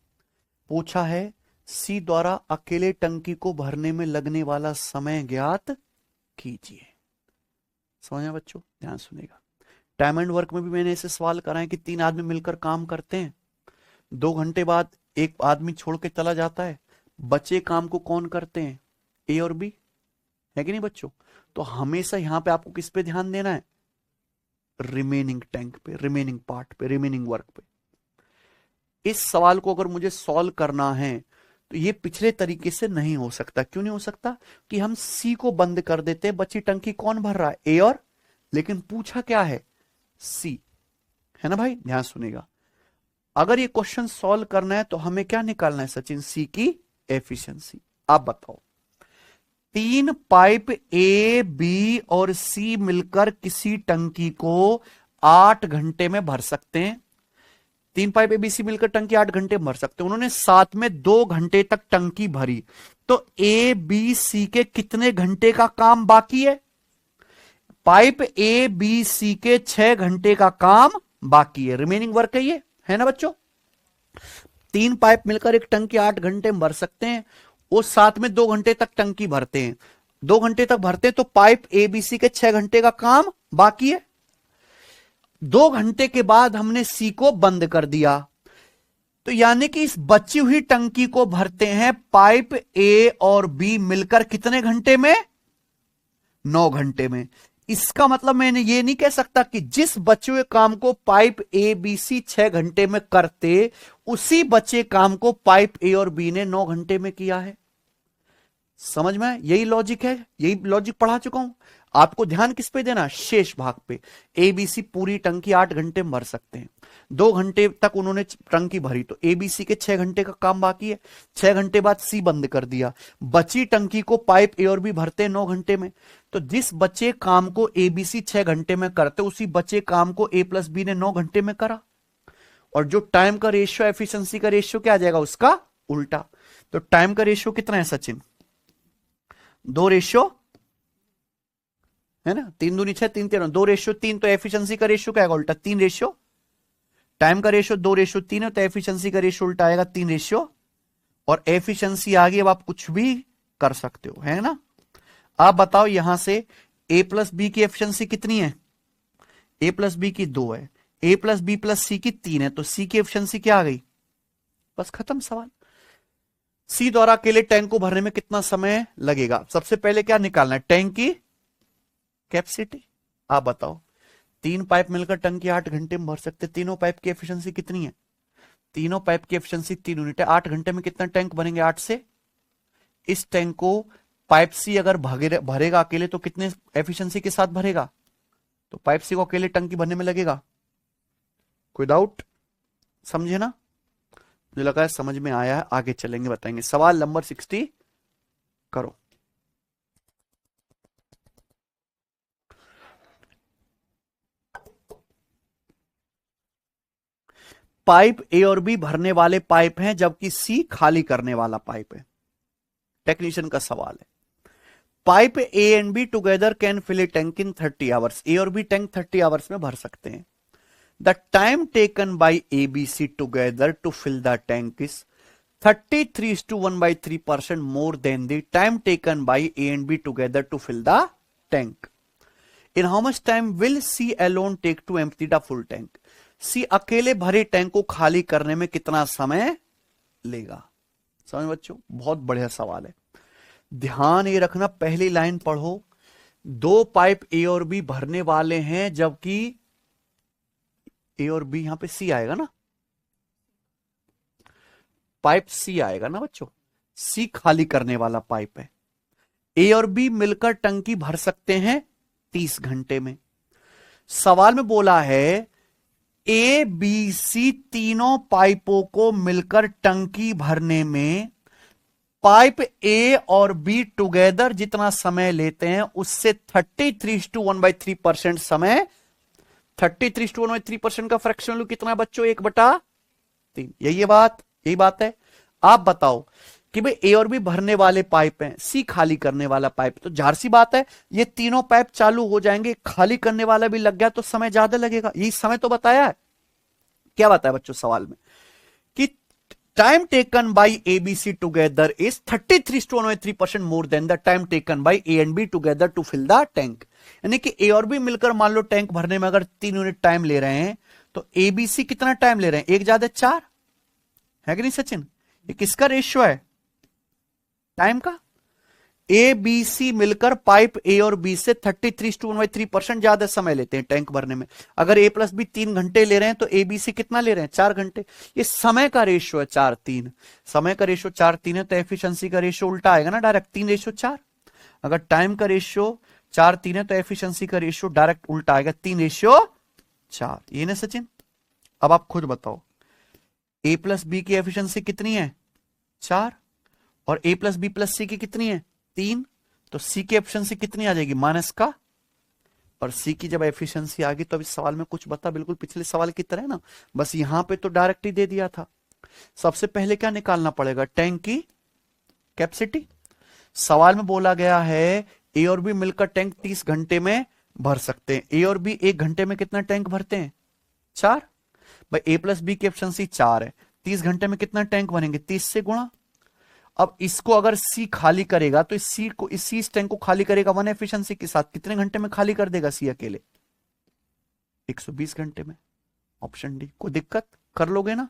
पूछा है सी द्वारा अकेले टंकी को भरने में लगने वाला समय ज्ञात कीजिए। समझा बच्चों, ध्यान सुनेगा। टाइम एंड वर्क में भी मैंने ऐसे सवाल कराए कि 3 आदमी मिलकर काम करते हैं, 2 घंटे बाद एक आदमी छोड़ के चला जाता है, बचे काम को कौन करते हैं? ए और बी, है कि नहीं बच्चों? तो हमेशा यहां पे आपको किस पे ध्यान देना है? रिमेनिंग टैंक पे, रिमेनिंग पार्ट पे, रिमेनिंग वर्क पे। इस सवाल को अगर मुझे सॉल्व करना है तो ये पिछले तरीके से नहीं हो सकता। क्यों नहीं हो सकता? कि हम सी को बंद कर देते हैं, बची टंकी कौन भर रहा है? ए और, लेकिन पूछा क्या है? सी, है ना भाई? ध्यान सुनेगा। अगर ये क्वेश्चन सॉल्व करना है तो हमें क्या निकालना है सचिन? सी की एफिशिएंसी। आप बताओ, 3 पाइप ए बी और सी मिलकर किसी टंकी को 8 घंटे में भर सकते हैं। 3 पाइप ए बी सी मिलकर टंकी 8 घंटे भर सकते हैं। उन्होंने साथ में 2 घंटे तक टंकी भरी, तो ए बी सी के कितने घंटे का काम बाकी है? पाइप ए बी सी के 6 घंटे का काम बाकी है, रिमेनिंग वर्क है ये, है ना बच्चों? 3 पाइप मिलकर एक टंकी 8 घंटे में भर सकते हैं, वो साथ में 2 घंटे तक टंकी भरते हैं। 2 घंटे तक भरते हैं तो पाइप ए बी सी के 6 घंटे का काम बाकी है। 2 घंटे के बाद हमने सी को बंद कर दिया, तो यानी कि इस बची हुई टंकी को भरते हैं पाइप ए और बी मिलकर कितने घंटे में? 9 घंटे में। इसका मतलब मैंने ये नहीं कह सकता कि जिस बचे हुए काम को पाइप ए बी सी 6 घंटे में करते, उसी बचे काम को पाइप ए और बी ने 9 घंटे में किया है। समझ में? यही लॉजिक है, यही लॉजिक पढ़ा चुका हूं। आपको ध्यान किस पे देना? शेष भाग पे। ए बी सी पूरी टंकी 8 घंटे में भर सकते हैं, 2 घंटे तक उन्होंने टंकी भरी, तो ए बी सी के 6 घंटे का काम बाकी है। 6 घंटे बाद सी बंद कर दिया, बची टंकी को पाइप ए और बी भरते हैं 9 घंटे में। तो जिस बचे काम को ए बी सी 6 घंटे में करते, उसी बचे काम को ए प्लस बी ने 9 घंटे में करा। और जो टाइम का रेशियो, एफिशिएंसी का रेशियो क्या आ जाएगा? उसका उल्टा। तो टाइम का रेशियो कितना है सचिन? 2 है ना, 3 दूनी 6, 3 13, 2:3। तो एफिशिएंसी का रेशियो क्या आएगा? उल्टा 3। टाइम का रेशियो 2:3 है, तो एफिशिएंसी का रेशियो उल्टा आएगा 3। और एफिशिएंसी आ गई, अब आप कुछ भी कर सकते हो, है ना? आप बताओ यहां से ए प्लस बी की एफिशिएंसी कितनी है? ए प्लस बी की 2 है, ए प्लस बी प्लस सी की 3 है, तो सी की एफिशिएंसी क्या आ गई? बस खत्म सवाल। सी द्वारा अकेले टैंक को भरने में कितना समय लगेगा? सबसे पहले क्या निकालना है? टैंक की कैपेसिटी। आप बताओ, 3 पाइप मिलकर टंकी 8 घंटे में भर सकते, तीनों पाइप की एफिशिएंसी कितनी है? तीनों पाइप की एफिशिएंसी 3 यूनिट है। 8 घंटे में कितना टैंक बनेंगे? 8 से। इस टैंक को पाइप सी अगर भरेगा अकेले तो कितने एफिशिएंसी के साथ भरेगा? तो पाइप सी को अकेले टंकी भरने में लगेगा। कोई डाउट? समझे ना? मुझे लगा है समझ में आया है, आगे चलेंगे, बताएंगे। सवाल नंबर 60 करो। पाइप ए और बी भरने वाले पाइप हैं, जबकि सी खाली करने वाला पाइप है। टेक्नीशियन का सवाल है, pipe A and B together can fill a tank in 30 hours. A और बी टैंक 30 आवर्स में भर सकते हैं। The time taken by A B C together to fill the tank is 33:1/3% more than the time taken by A and B together to fill the tank. In how much time will C alone take to empty the full tank? C अकेले भरे tank को खाली करने में कितना समय लेगा? समझ बच्चों, बहुत बढ़िया सवाल है। ध्यान ये रखना, पहली लाइन पढ़ो। दो पाइप ए और बी भरने वाले हैं, जबकि ए और बी, यहां पे सी आएगा ना, पाइप सी आएगा ना बच्चों, सी खाली करने वाला पाइप है। ए और बी मिलकर टंकी भर सकते हैं 30 घंटे में। सवाल में बोला है ए बी सी तीनों पाइपों को मिलकर टंकी भरने में पाइप ए और बी टुगेदर जितना समय लेते हैं उससे 33:1/3% समय, 33:1/3% का फ्रैक्शन वैल्यू कितना है बच्चों? 1/3। यही बात है। आप बताओ कि भाई ए और बी भरने वाले पाइप हैं, सी खाली करने वाला पाइप, तो जाहिर सी बात है ये तीनों पाइप चालू हो जाएंगे, खाली करने वाला भी लग गया तो समय ज्यादा लगेगा। यही समय तो बताया है। क्या बताया बच्चों सवाल में कि time taken by A B C together is 33:1/3% more than the time taken by A and B together to fill the tank. यानी कि ए और बी मिलकर मान लो टैंक भरने में अगर 3 यूनिट टाइम ले रहे हैं, तो ए बी सी कितना टाइम ले रहे हैं? 1 ज्यादा 4 है कि नहीं सचिन? ये किसका रेशियो है? टाइम का। ए बी सी मिलकर पाइप ए और बी से 33:1/3% ज्यादा समय लेते हैं टैंक भरने में। अगर ए प्लस बी 3 घंटे ले रहे हैं तो ए बी सी कितना ले रहे हैं? 4 घंटे। ये समय का रेशियो है 4:3। समय का रेशियो 4:3 है तो एफिशिएंसी का रेशियो उल्टा आएगा ना, डायरेक्ट 3:4। अगर टाइम का रेशियो 4:3 है तो एफिशिएंसी का रेशियो डायरेक्ट उल्टा आएगा 3:4। ये ना सचिन? अब आप खुद बताओ, ए प्लस बी की एफिशिएंसी कितनी है? 4, और ए प्लस बी प्लस सी की कितनी है? 3। तो सी की एफिशिएंसी कितनी आ जाएगी? माइनस का। और सी की जब एफिशिएंसी आ गई तो अभी सवाल में कुछ बता, बिल्कुल पिछले सवाल की तरह ना, बस यहां पे तो डायरेक्ट ही दे दिया था। सबसे पहले क्या निकालना पड़ेगा? टैंक की कैपेसिटी। सवाल में बोला गया है ए और बी मिलकर टैंक 30 घंटे में भर सकते हैं। ए और बी 1 घंटे में कितना टैंक भरते हैं? 4। भाई ए प्लस बी की एफिशिएंसी 4 है, 30 घंटे में कितना टैंक भरेंगे? 30 से गुणा। अब इसको अगर सी खाली करेगा तो इस टैंक को खाली करेगा 1 एफिशिएंसी के साथ, कितने घंटे में खाली कर देगा सी अकेले? 120 घंटे में। Option D. कोई दिक्कत? कर लोगे ना?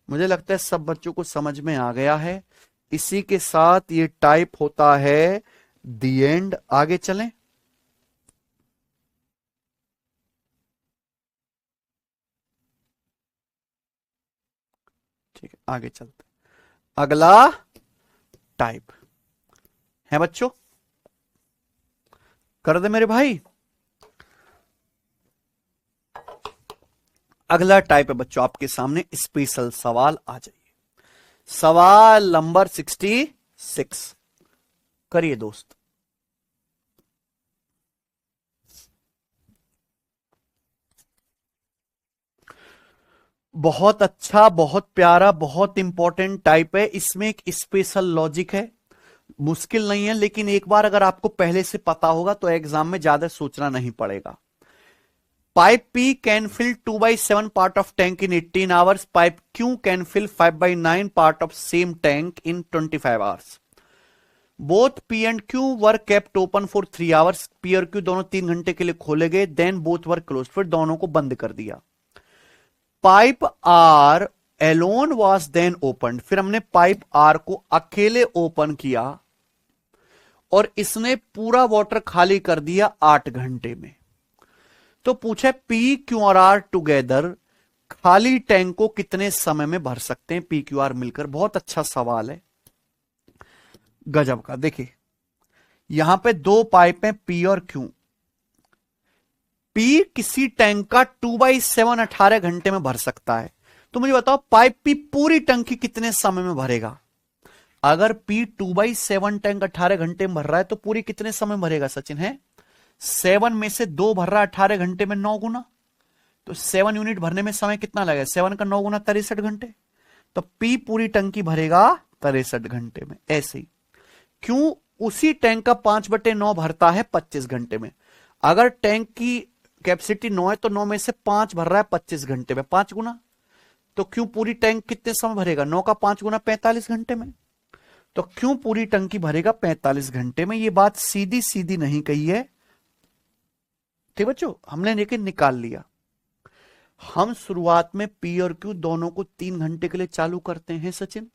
मुझे लगता है सब बच्चों को समझ में आ गया है। इसी के साथ ये टाइप होता है दी एंड। आगे चलें। ठीक है, आगे चलते। अगला टाइप है बच्चों, कर दे मेरे भाई। अगला टाइप है बच्चों आपके सामने, स्पेशल सवाल। आ जाइए, सवाल नंबर 66 करिए दोस्त। बहुत अच्छा, बहुत प्यारा, बहुत इंपॉर्टेंट टाइप है। इसमें एक स्पेशल लॉजिक है, मुश्किल नहीं है, लेकिन एक बार अगर आपको पहले से पता होगा तो एग्जाम में ज्यादा सोचना नहीं पड़ेगा। Pipe P can fill 2/7 part of tank in 18 hours. Pipe Q can fill 5/9 part of same tank in 25 hours. Both P and Q were kept open for 3 hours. P और Q दोनों 3 घंटे के लिए खोले गए। देन बोथ वर क्लोज, फिर दोनों को बंद कर दिया। Pipe R alone was then open, फिर हमने पाइप R को अकेले ओपन किया और इसने पूरा वाटर खाली कर दिया 8 घंटे में। तो पूछे P Q और R टुगेदर खाली टैंक को कितने समय में भर सकते हैं? P Q R मिलकर। बहुत अच्छा सवाल है, गजब का। देखिए यहां पे 2 पाइप हैं P और Q। P किसी टैंक का 2/7 18 घंटे में भर सकता है। तो मुझे बताओ पाइप P पूरी टंकी कितने समय में भरेगा? अगर P 2/7 टैंक 18 घंटे में भर रहा है तो पूरी कितने समय में भरेगा सचिन? है 7 में से 2 भर रहा है 18 घंटे में, 9 गुना। तो 7 यूनिट भरने में समय कितना लगेगा? 7 का 9 गुना 63 घंटे। तो P पूरी टंकी भरेगा 63 घंटे में। ऐसे ही क्यों उसी टैंक का 5/9 भरता है 25 घंटे में। अगर टैंक की कैपेसिटी 9 है तो 9 में से 5 भर रहा है 25 घंटे में, 5 गुना। तो क्यों पूरी टैंक कितने समय भरेगा? 9 का 5 गुना 45 घंटे में। तो क्यों पूरी टंकी भरेगा 45 घंटे में? ये बात सीधी सीधी नहीं कही है, ठीक बच्चों, हमने लेकिन निकाल लिया। हम शुरुआत में पी और क्यू दोनों को 3 घंटे के लिए चालू करते हैं सचिन,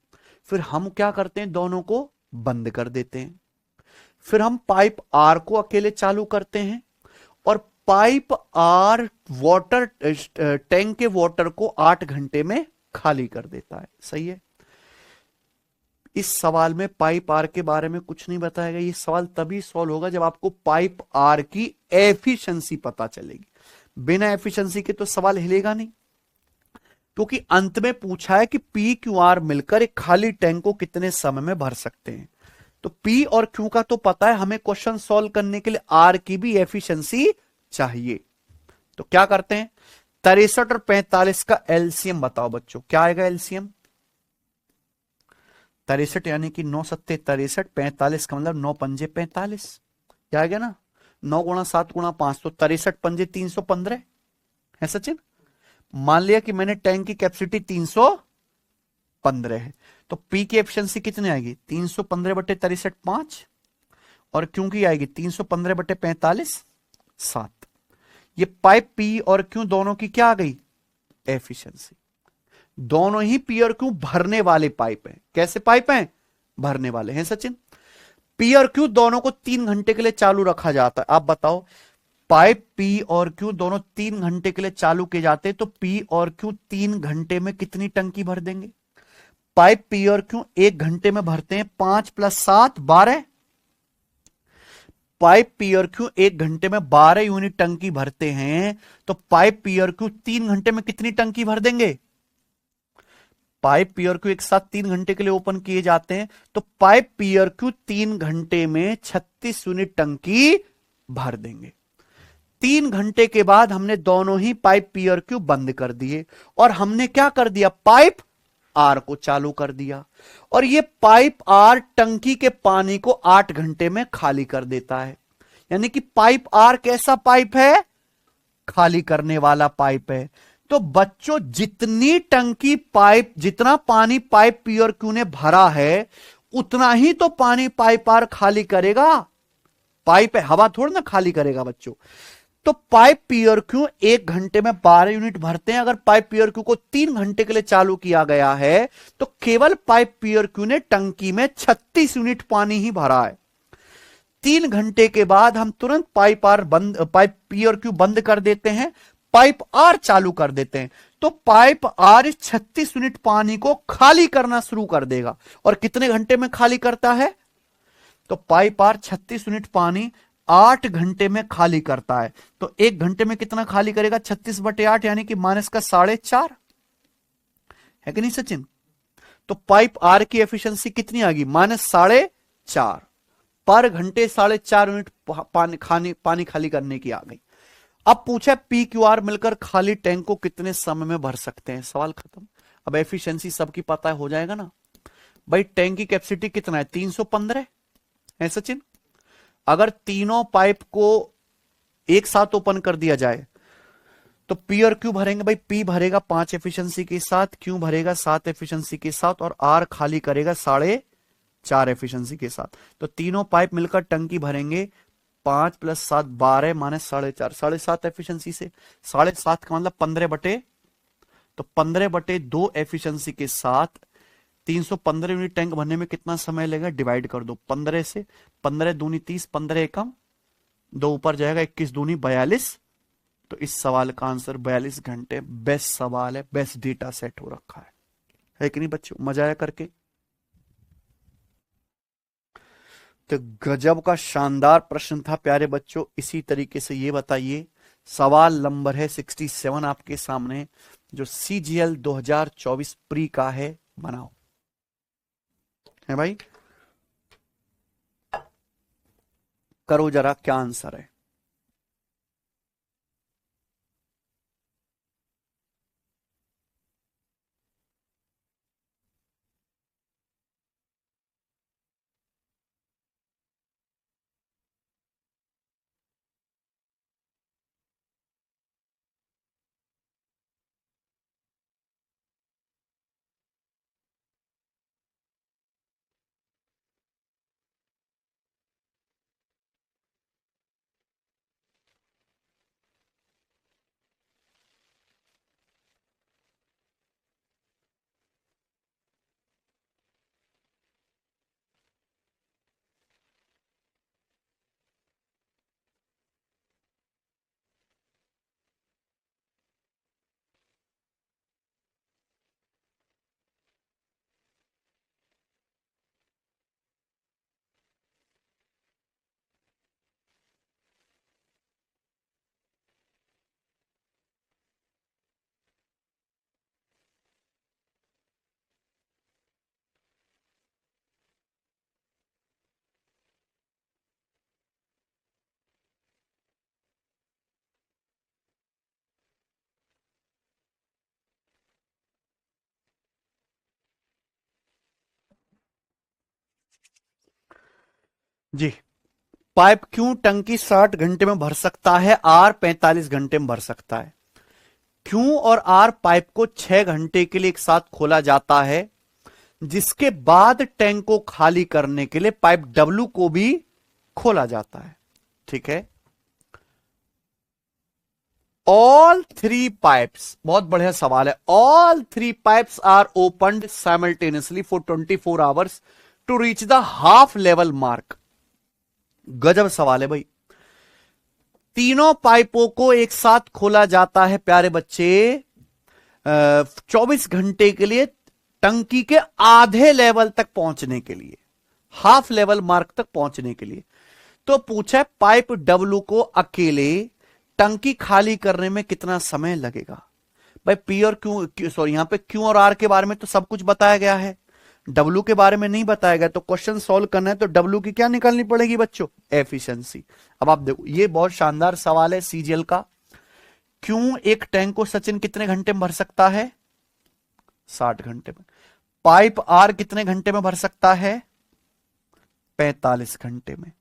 फिर हम क्या करते हैं, दोनों को बंद कर देते हैं। फिर हम पाइप आर को अकेले चालू करते हैं और पाइप आर वाटर टैंक के वाटर को 8 घंटे में खाली कर देता है। सही है। इस सवाल में पाइप आर के बारे में कुछ नहीं बताया गया। ये सवाल तभी सॉल्व होगा जब आपको पाइप आर की एफिशिएंसी पता चलेगी। बिना एफिशिएंसी के तो सवाल हिलेगा नहीं, क्योंकि अंत में पूछा है कि पी क्यू आर मिलकर एक खाली टैंक को कितने समय में भर सकते हैं। तो पी और क्यू का तो पता है, हमें क्वेश्चन सॉल्व करने के लिए आर की भी एफिशिएंसी चाहिए। तो क्या करते हैं, 63 और 45 का एलसीएम बताओ बच्चों, क्या आएगा एलसीएम? 63 यानी कि 9 सत्ते 63, 45 का मतलब 9 पंजे 45, क्या आ गया ना, 9 गुणा 7 गुणा 5, तो 63 पंजे 315 है सचिन। मान लिया कि मैंने टैंक की कैपेसिटी 315 है, तो पी की एफिशिएंसी कितनी आएगी, 315 बटे 63 5, और क्यों की आएगी 315 बटे 45 7। ये पाइप पी और क्यों दोनों की क्या आ गई, एफिशिएंसी। दोनों ही पी और क्यू भरने वाले पाइप हैं। कैसे पाइप हैं, भरने वाले हैं सचिन। पी और क्यू दोनों को 3 घंटे के लिए चालू रखा जाता है। आप बताओ, पाइप पी और क्यू दोनों 3 घंटे के लिए चालू किए जाते हैं, तो पी और क्यू 3 घंटे में कितनी टंकी भर देंगे? पाइप पी और क्यू 1 घंटे में भरते हैं, 5 + 7 12। पाइप पी और क्यू 1 घंटे में 12 यूनिट टंकी भरते हैं, तो पाइप पी और क्यू 3 घंटे में कितनी टंकी भर देंगे? पाइप पी और क्यू एक साथ 3 घंटे के लिए ओपन किए जाते हैं, तो पाइप पी और क्यू 3 घंटे में 36 यूनिट टंकी भर देंगे। 3 घंटे के बाद हमने दोनों ही पाइप पी और क्यू बंद कर दिए, और हमने क्या कर दिया, पाइप आर को चालू कर दिया। और ये पाइप आर टंकी के पानी को 8 घंटे में खाली कर देता है। यानी कि पाइप आर कैसा पाइप है, खाली करने वाला पाइप है। तो बच्चों, जितनी टंकी पाइप, जितना पानी पाइप पी और क्यू ने भरा है, उतना ही तो पानी पाइप आर खाली करेगा। पाइप है, हवा थोड़ा ना खाली करेगा बच्चों। तो पाइप पी और क्यू 1 घंटे में 12 यूनिट भरते हैं। अगर पाइप पी और क्यू को 3 घंटे के लिए चालू किया गया है, तो केवल पाइप पी और क्यू ने टंकी में 36 यूनिट पानी ही भरा है। 3 घंटे के बाद हम तुरंत पाइप पी और क्यू बंद कर देते हैं, पाइप आर चालू कर देते हैं। तो पाइप आर इस 36 यूनिट पानी को खाली करना शुरू कर देगा। और कितने घंटे में खाली करता है, तो पाइप आर 36 यूनिट पानी 8 घंटे में खाली करता है। तो 1 घंटे में कितना खाली करेगा, 36/8, यानी कि माइनस का 4.5 है कि नहीं सचिन। तो पाइप आर की एफिशिएंसी कितनी आ गई, -4.5 पर घंटे, 4.5 यूनिट पानी खाली करने की आ गई। अब पूछा पी क्यू आर मिलकर खाली टैंक को कितने समय में भर सकते हैं, सवाल खत्म। अब एफिशिएंसी सबकी पता हो जाएगा ना भाई। टैंक की कैपेसिटी कितना है, 315 है सचिन। अगर तीनों पाइप को एक साथ ओपन कर दिया जाए, तो पी और क्यू भरेंगे भाई। पी भरेगा 5 एफिशिएंसी के साथ, क्यू भरेगा 7 एफिशिएंसी के साथ, और आर खाली करेगा 4.5 एफिशिएंसी के साथ। तो तीनों पाइप मिलकर टंकी भरेंगे 5 + 7 12 माइनस 4.5, 7.5 एफिशिएंसी से। 7.5 का मतलब 15 तो 15/2 एफिशिएंसी के साथ 315 यूनिट टैंक भरने में कितना समय लगेगा, डिवाइड कर दो 15 से। 15 दूनी 30, 15 एकम 2 ऊपर जाएगा, 21 दूनी 42। तो इस सवाल का आंसर 42 घंटे। बेस्ट सवाल है, बेस्ट डेटा सेट हो रखा है कि नहीं बच्चों, मजा आया करके। तो गजब का शानदार प्रश्न था प्यारे बच्चों। इसी तरीके से ये बताइए, सवाल नंबर है 67 आपके सामने, जो CGL 2024 प्री का है, बनाओ। है भाई, करो जरा, क्या आंसर है। जी, पाइप क्यों टंकी 60 घंटे में भर सकता है, आर 45 घंटे में भर सकता है? क्यों और आर पाइप को 6 घंटे के लिए एक साथ खोला जाता है, जिसके बाद टैंक को खाली करने के लिए पाइप डब्ल्यू को भी खोला जाता है। ठीक है, ऑल थ्री पाइप्स, बहुत बढ़िया सवाल है, all three pipes are opened simultaneously for 24 hours to reach the half level mark. गजब सवाल है भाई। तीनों पाइपों को एक साथ खोला जाता है प्यारे बच्चे 24 घंटे के लिए, टंकी के आधे लेवल तक पहुंचने के लिए, हाफ लेवल मार्क तक पहुंचने के लिए। तो पूछा पाइप डब्ल्यू को अकेले टंकी खाली करने में कितना समय लगेगा? भाई पी और क्यू, सॉरी यहां पे क्यू और आर के बारे में तो सब कुछ बताया गया है, डब्ल्यू के बारे में नहीं बताया गया। तो क्वेश्चन सॉल्व करना है तो डब्ल्यू की क्या निकालनी पड़ेगी बच्चों? एफिशिएंसी। अब आप देखो, ये बहुत शानदार सवाल है सीजीएल का। क्यों एक टैंक को सचिन कितने घंटे में भर सकता है? 60 घंटे में। पाइप आर कितने घंटे में भर सकता है? 45 घंटे में।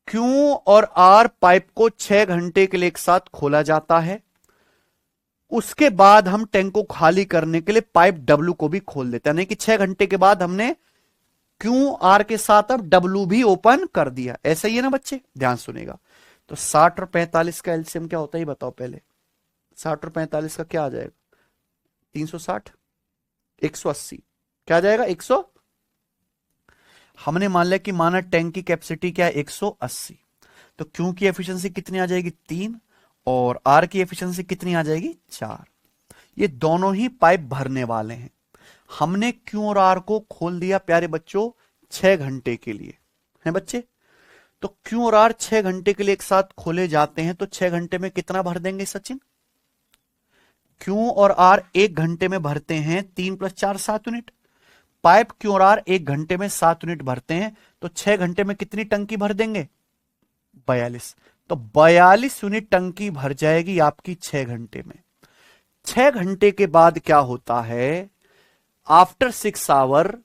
क्यों और आर पाइप को 6 घंटे के लिए एक साथ खोला जाता है, उसके बाद हम टैंक को खाली करने के लिए पाइप डब्ल्यू को भी खोल देते हैं, यानी कि 6 घंटे के बाद हमने क्यू आर के साथ अब डब्ल्यू भी ओपन कर दिया। ऐसा ही है ना बच्चे, ध्यान सुनेगा। तो 60 और 45 का एलसीएम क्या होता है ये बताओ पहले। 60 और 45 का क्या आ जाएगा? 360, 180 क्या आ जाएगा? 100। हमने मान लिया कि माना टैंक की कैपेसिटी क्या है? 180। तो क्यू की एफिशिएंसी कितनी आ जाएगी? 3, और आर की एफिशिएंसी कितनी आ जाएगी? 4। ये दोनों ही पाइप भरने वाले हैं। हमने क्यू और आर को खोल दिया प्यारे बच्चों 6 घंटे के लिए, हैं बच्चे? तो क्यू और आर 6 घंटे के लिए एक साथ खोले जाते हैं, तो 6 घंटे में कितना भर देंगे सचिन? क्यू और आर 1 घंटे में भरते हैं, 3 + 4 7 यूनिट। पाइप क्यू और आर 1 घंटे में 7 यूनिट भरते हैं, तो 6 घंटे में कितनी टंकी भर देंगे? 42। तो 42 यूनिट टंकी भर जाएगी आपकी 6 घंटे में। 6 घंटे के बाद क्या होता है? आफ्टर 6 आवर,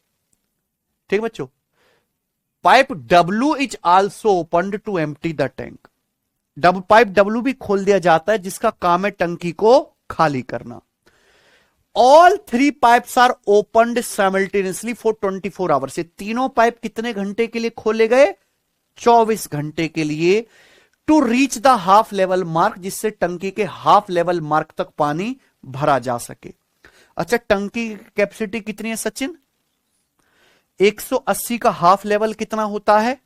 ठीक बच्चों, pipe W is also opened to empty the tank. Pipe W भी खोल दिया जाता है, जिसका काम है टंकी को खाली करना। All three pipes are opened simultaneously for 24 hours. ये तीनों पाइप कितने घंटे के लिए खोले गए? 24 घंटे के लिए, to reach the half level mark, जिससे टंकी के हाफ लेवल मार्क तक पानी भरा जा सके। अच्छा, टंकी की कैपेसिटी कितनी है सचिन? 180 का हाफ लेवल कितना होता है?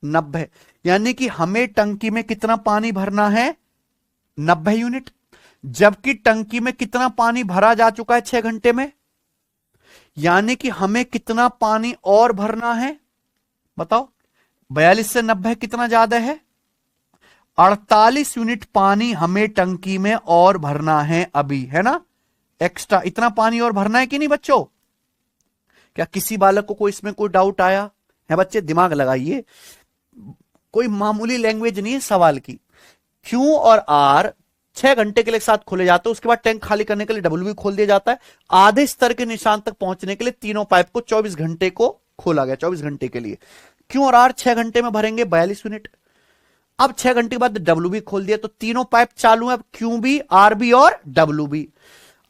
90। यानी कि हमें टंकी में कितना पानी भरना है? 90 यूनिट। जबकि टंकी में कितना पानी भरा जा चुका है 6 घंटे में, यानी कि हमें कितना पानी और भरना है बताओ? 42 से 90 कितना ज्यादा है? 48 यूनिट पानी हमें टंकी में और भरना है अभी, है ना? एक्स्ट्रा इतना पानी और भरना है कि नहीं बच्चों? क्या किसी बालक को इसमें कोई डाउट आया है? बच्चे दिमाग लगाइए, कोई मामूली लैंग्वेज नहीं है सवाल की। क्यू और आर 6 घंटे के लिए साथ खोले जाते हैं, उसके बाद टैंक खाली करने के लिए डब्ल्यू भी खोल दिया जाता है। आधे स्तर के निशान तक पहुंचने के लिए तीनों पाइप को 24 घंटे को खोला गया, 24 घंटे के लिए। क्यू और आर 6 घंटे में भरेंगे 42 यूनिट। अब 6 घंटे के बाद डब्ल्यू भी खोल दिया, तो तीनों पाइप चालू है, क्यू भी, आर भी और डब्ल्यू भी।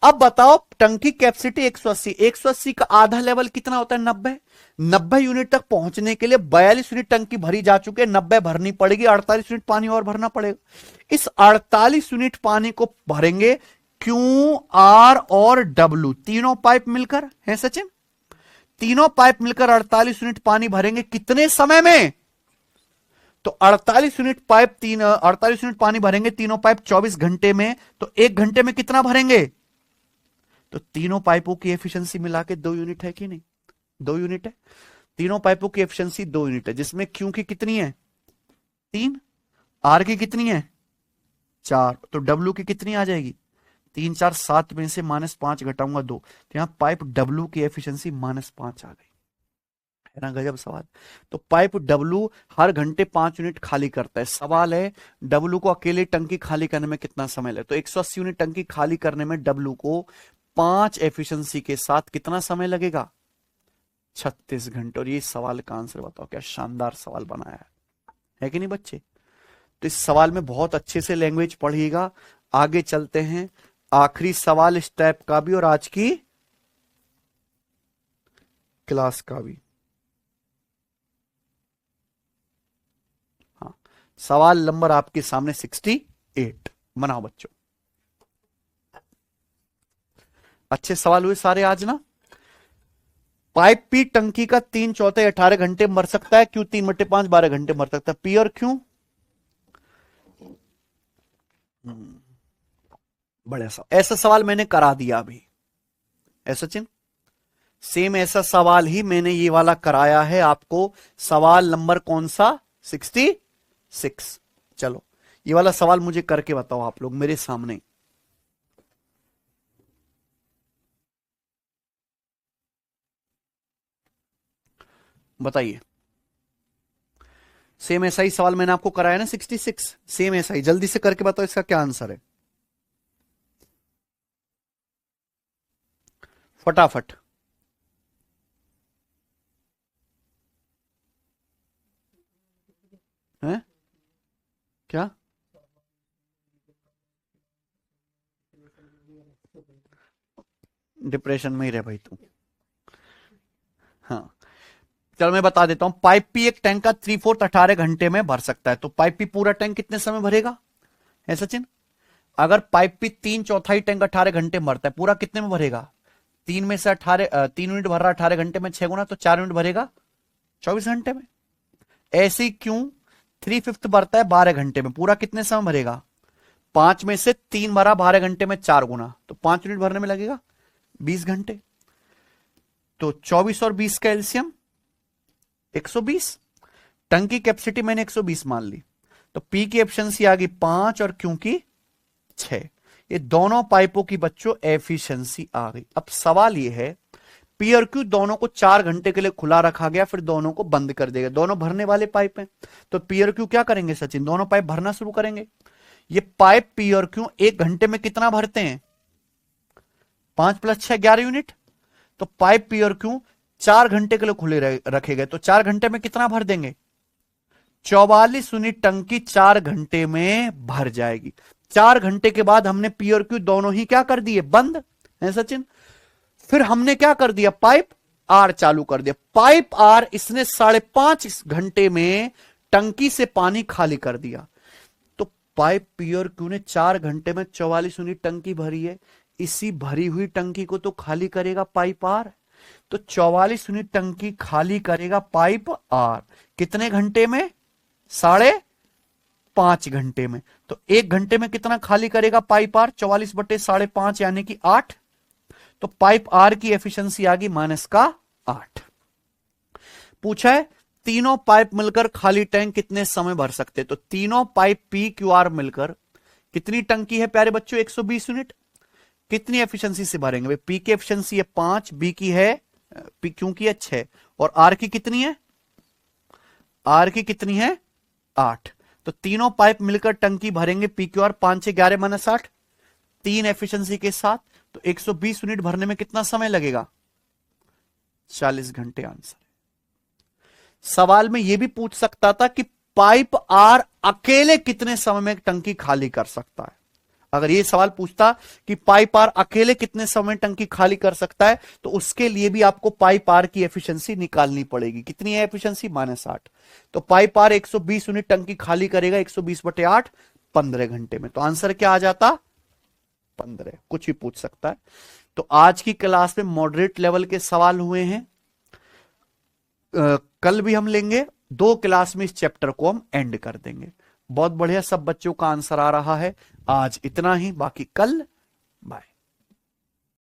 अब बताओ, टंकी कैपेसिटी 180, 180 का आधा लेवल कितना होता है? 90। 90 यूनिट तक पहुंचने के लिए 42 यूनिट टंकी भरी जा चुके हैं, 90 भरनी पड़ेगी, 48 यूनिट पानी और भरना पड़ेगा। इस 48 यूनिट पानी को भरेंगे क्यू, आर और डब्ल्यू, तीनों पाइप मिलकर, है सचिन? तीनों पाइप मिलकर 48 यूनिट पानी भरेंगे कितने समय में? तो 48 यूनिट पाइप 48 यूनिट पानी भरेंगे तीनों पाइप 24 घंटे में, तो 1 घंटे में कितना भरेंगे? तो तीनों पाइपों की एफिशिएंसी मिला के 2 यूनिट है कि नहीं? 2 यूनिट है। तीनों पाइपों की एफिशिएंसी 2 यूनिट है, जिसमें क्यू की कितनी है? 3, आर की कितनी है? 4, तो डब्ल्यू की कितनी आ जाएगी? 3 4 7 में से -5 घटाऊंगा 2, तो यहां पाइप डब्ल्यू की एफिशिएंसी -5 आ गई, है ना? गजब सवाल। तो पाइप डब्ल्यू हर घंटे 5 यूनिट खाली करता है। सवाल है डब्ल्यू को अकेले टंकी खाली करने में कितना समय लगता है? तो 180 यूनिट टंकी खाली करने में डब्ल्यू को 5 एफिशिएंसी के साथ कितना समय लगेगा? 36 घंटे। और ये सवाल का आंसर बताओ, क्या शानदार सवाल बनाया है कि नहीं बच्चे। तो इस सवाल में बहुत अच्छे से लैंग्वेज पढ़िएगा। आगे चलते हैं, आखिरी सवाल इस टाइप का भी और आज की क्लास का भी। हाँ, सवाल नंबर आपके सामने 68। बनाओ बच्चों, अच्छे सवाल हुए सारे आज ना। पाइप पी टंकी का 3/4 18 घंटे मर सकता है, क्यों? 3/5 12 घंटे मर सकता है। पी और क्यों? बढ़िया सवाल। ऐसा सवाल मैंने करा दिया अभी, ऐसा सचिन सेम ऐसा सवाल ही मैंने ये वाला कराया है आपको। सवाल नंबर कौन सा? 66। चलो ये वाला सवाल मुझे करके बताओ आप लोग मेरे सामने। बताइए, सेम ऐसा ही सवाल मैंने आपको कराया ना 66, सेम ऐसा ही। जल्दी से करके बताओ इसका क्या आंसर है, फटाफट। है क्या? डिप्रेशन में ही रह भाई तू। हाँ चलो मैं बता देता हूं। पाइप पी एक टैंक का 3/4 18 घंटे में भर सकता है, तो पाइप पी पूरा टैंक कितने समय भरेगा? है सचिन, अगर पाइप पी 3/4 टैंक 18 घंटे में भरता है, पूरा कितने में भरेगा? 3 में से 18, 3 यूनिट भर रहा 18 घंटे में, 6 गुना तो 4 यूनिट भरेगा 24 घंटे में। ऐसे ही क्यों 3/5 भरता है 12 घंटे में, पूरा कितने समय भरेगा? 5 में से 3 भरा 12 घंटे में, 4 गुना तो 5 यूनिट भरने में लगेगा 20 घंटे। तो 24 और 20 का एलसीएम 120। टंकी कैपेसिटी मैंने 120 मान ली, तो पी की एफिशिएंसी आ गई 5 और क्यू की 6। ये दोनों पाइपों की बच्चों एफिशिएंसी आ गई। अब सवाल ये है, पी और क्यू दोनों को 4 घंटे के लिए खुला रखा गया, फिर दोनों को बंद कर दिया गया। दोनों भरने वाले पाइप हैं, तो पी और क्यू क्या करेंगे सचिन? दोनों पाइप भरना शुरू करेंगे। ये पाइप पी और क्यू 1 घंटे में कितना भरते हैं? 5 + 6 11 यूनिट। तो पाइप पी और क्यू 4 घंटे के लिए खुले रखे गए, तो 4 घंटे में कितना भर देंगे? 44 यूनिट टंकी 4 घंटे में भर जाएगी। 4 घंटे के बाद हमने पी और क्यू दोनों ही क्या कर दिए? बंद। है सचिन, फिर हमने क्या कर दिया? पाइप आर चालू कर दिया। पाइप आर इसने 5.5 घंटे में टंकी से पानी खाली कर दिया। तो पाइप पी और क्यू ने 4 घंटे में 44 यूनिट टंकी भरी है। इसी भरी हुई टंकी को तो खाली करेगा पाइप आर। तो 44 यूनिट टंकी खाली करेगा पाइप आर कितने घंटे में? 5.5 घंटे में। तो 1 घंटे में कितना खाली करेगा पाइप आर? 44/5.5 यानी कि 8। तो पाइप आर की एफिशिएंसी आ गई -8। पूछा है तीनों पाइप मिलकर खाली टैंक कितने समय भर सकते? तो तीनों पाइप पी क्यू आर मिलकर कितनी टंकी है प्यारे बच्चों? 120 यूनिट। कितनी एफिशिएंसी से भरेंगे भाई? पी की एफिशिएंसी है 5, बी की है, पी क्यू की है 6, और आर की कितनी है? आर की कितनी है? 8। तो तीनों पाइप मिलकर टंकी भरेंगे पी क्यू आर 5 से 11 -8, 3 एफिशिएंसी के साथ। तो 120 यूनिट भरने में कितना समय लगेगा? 40 घंटे आंसर। सवाल में यह भी पूछ सकता था कि पाइप आर अकेले कितने समय में टंकी खाली कर सकता है। अगर यह सवाल पूछता कि पाइप आर अकेले कितने समय टंकी खाली कर सकता है, तो उसके लिए भी आपको पाइप आर की एफिशिएंसी निकालनी पड़ेगी। कितनी है एफिशिएंसी? -8। तो पाइप आर 120 यूनिट टंकी खाली करेगा 120/8 15 घंटे में। तो आंसर क्या आ जाता? 15। कुछ भी पूछ सकता है। तो आज की क्लास में मॉडरेट लेवल के सवाल हुए हैं। कल भी हम लेंगे। 2 क्लास में इस चैप्टर को हम एंड कर देंगे। बहुत बढ़िया, सब बच्चों का आंसर आ रहा है। आज इतना ही, बाकी कल। बाय।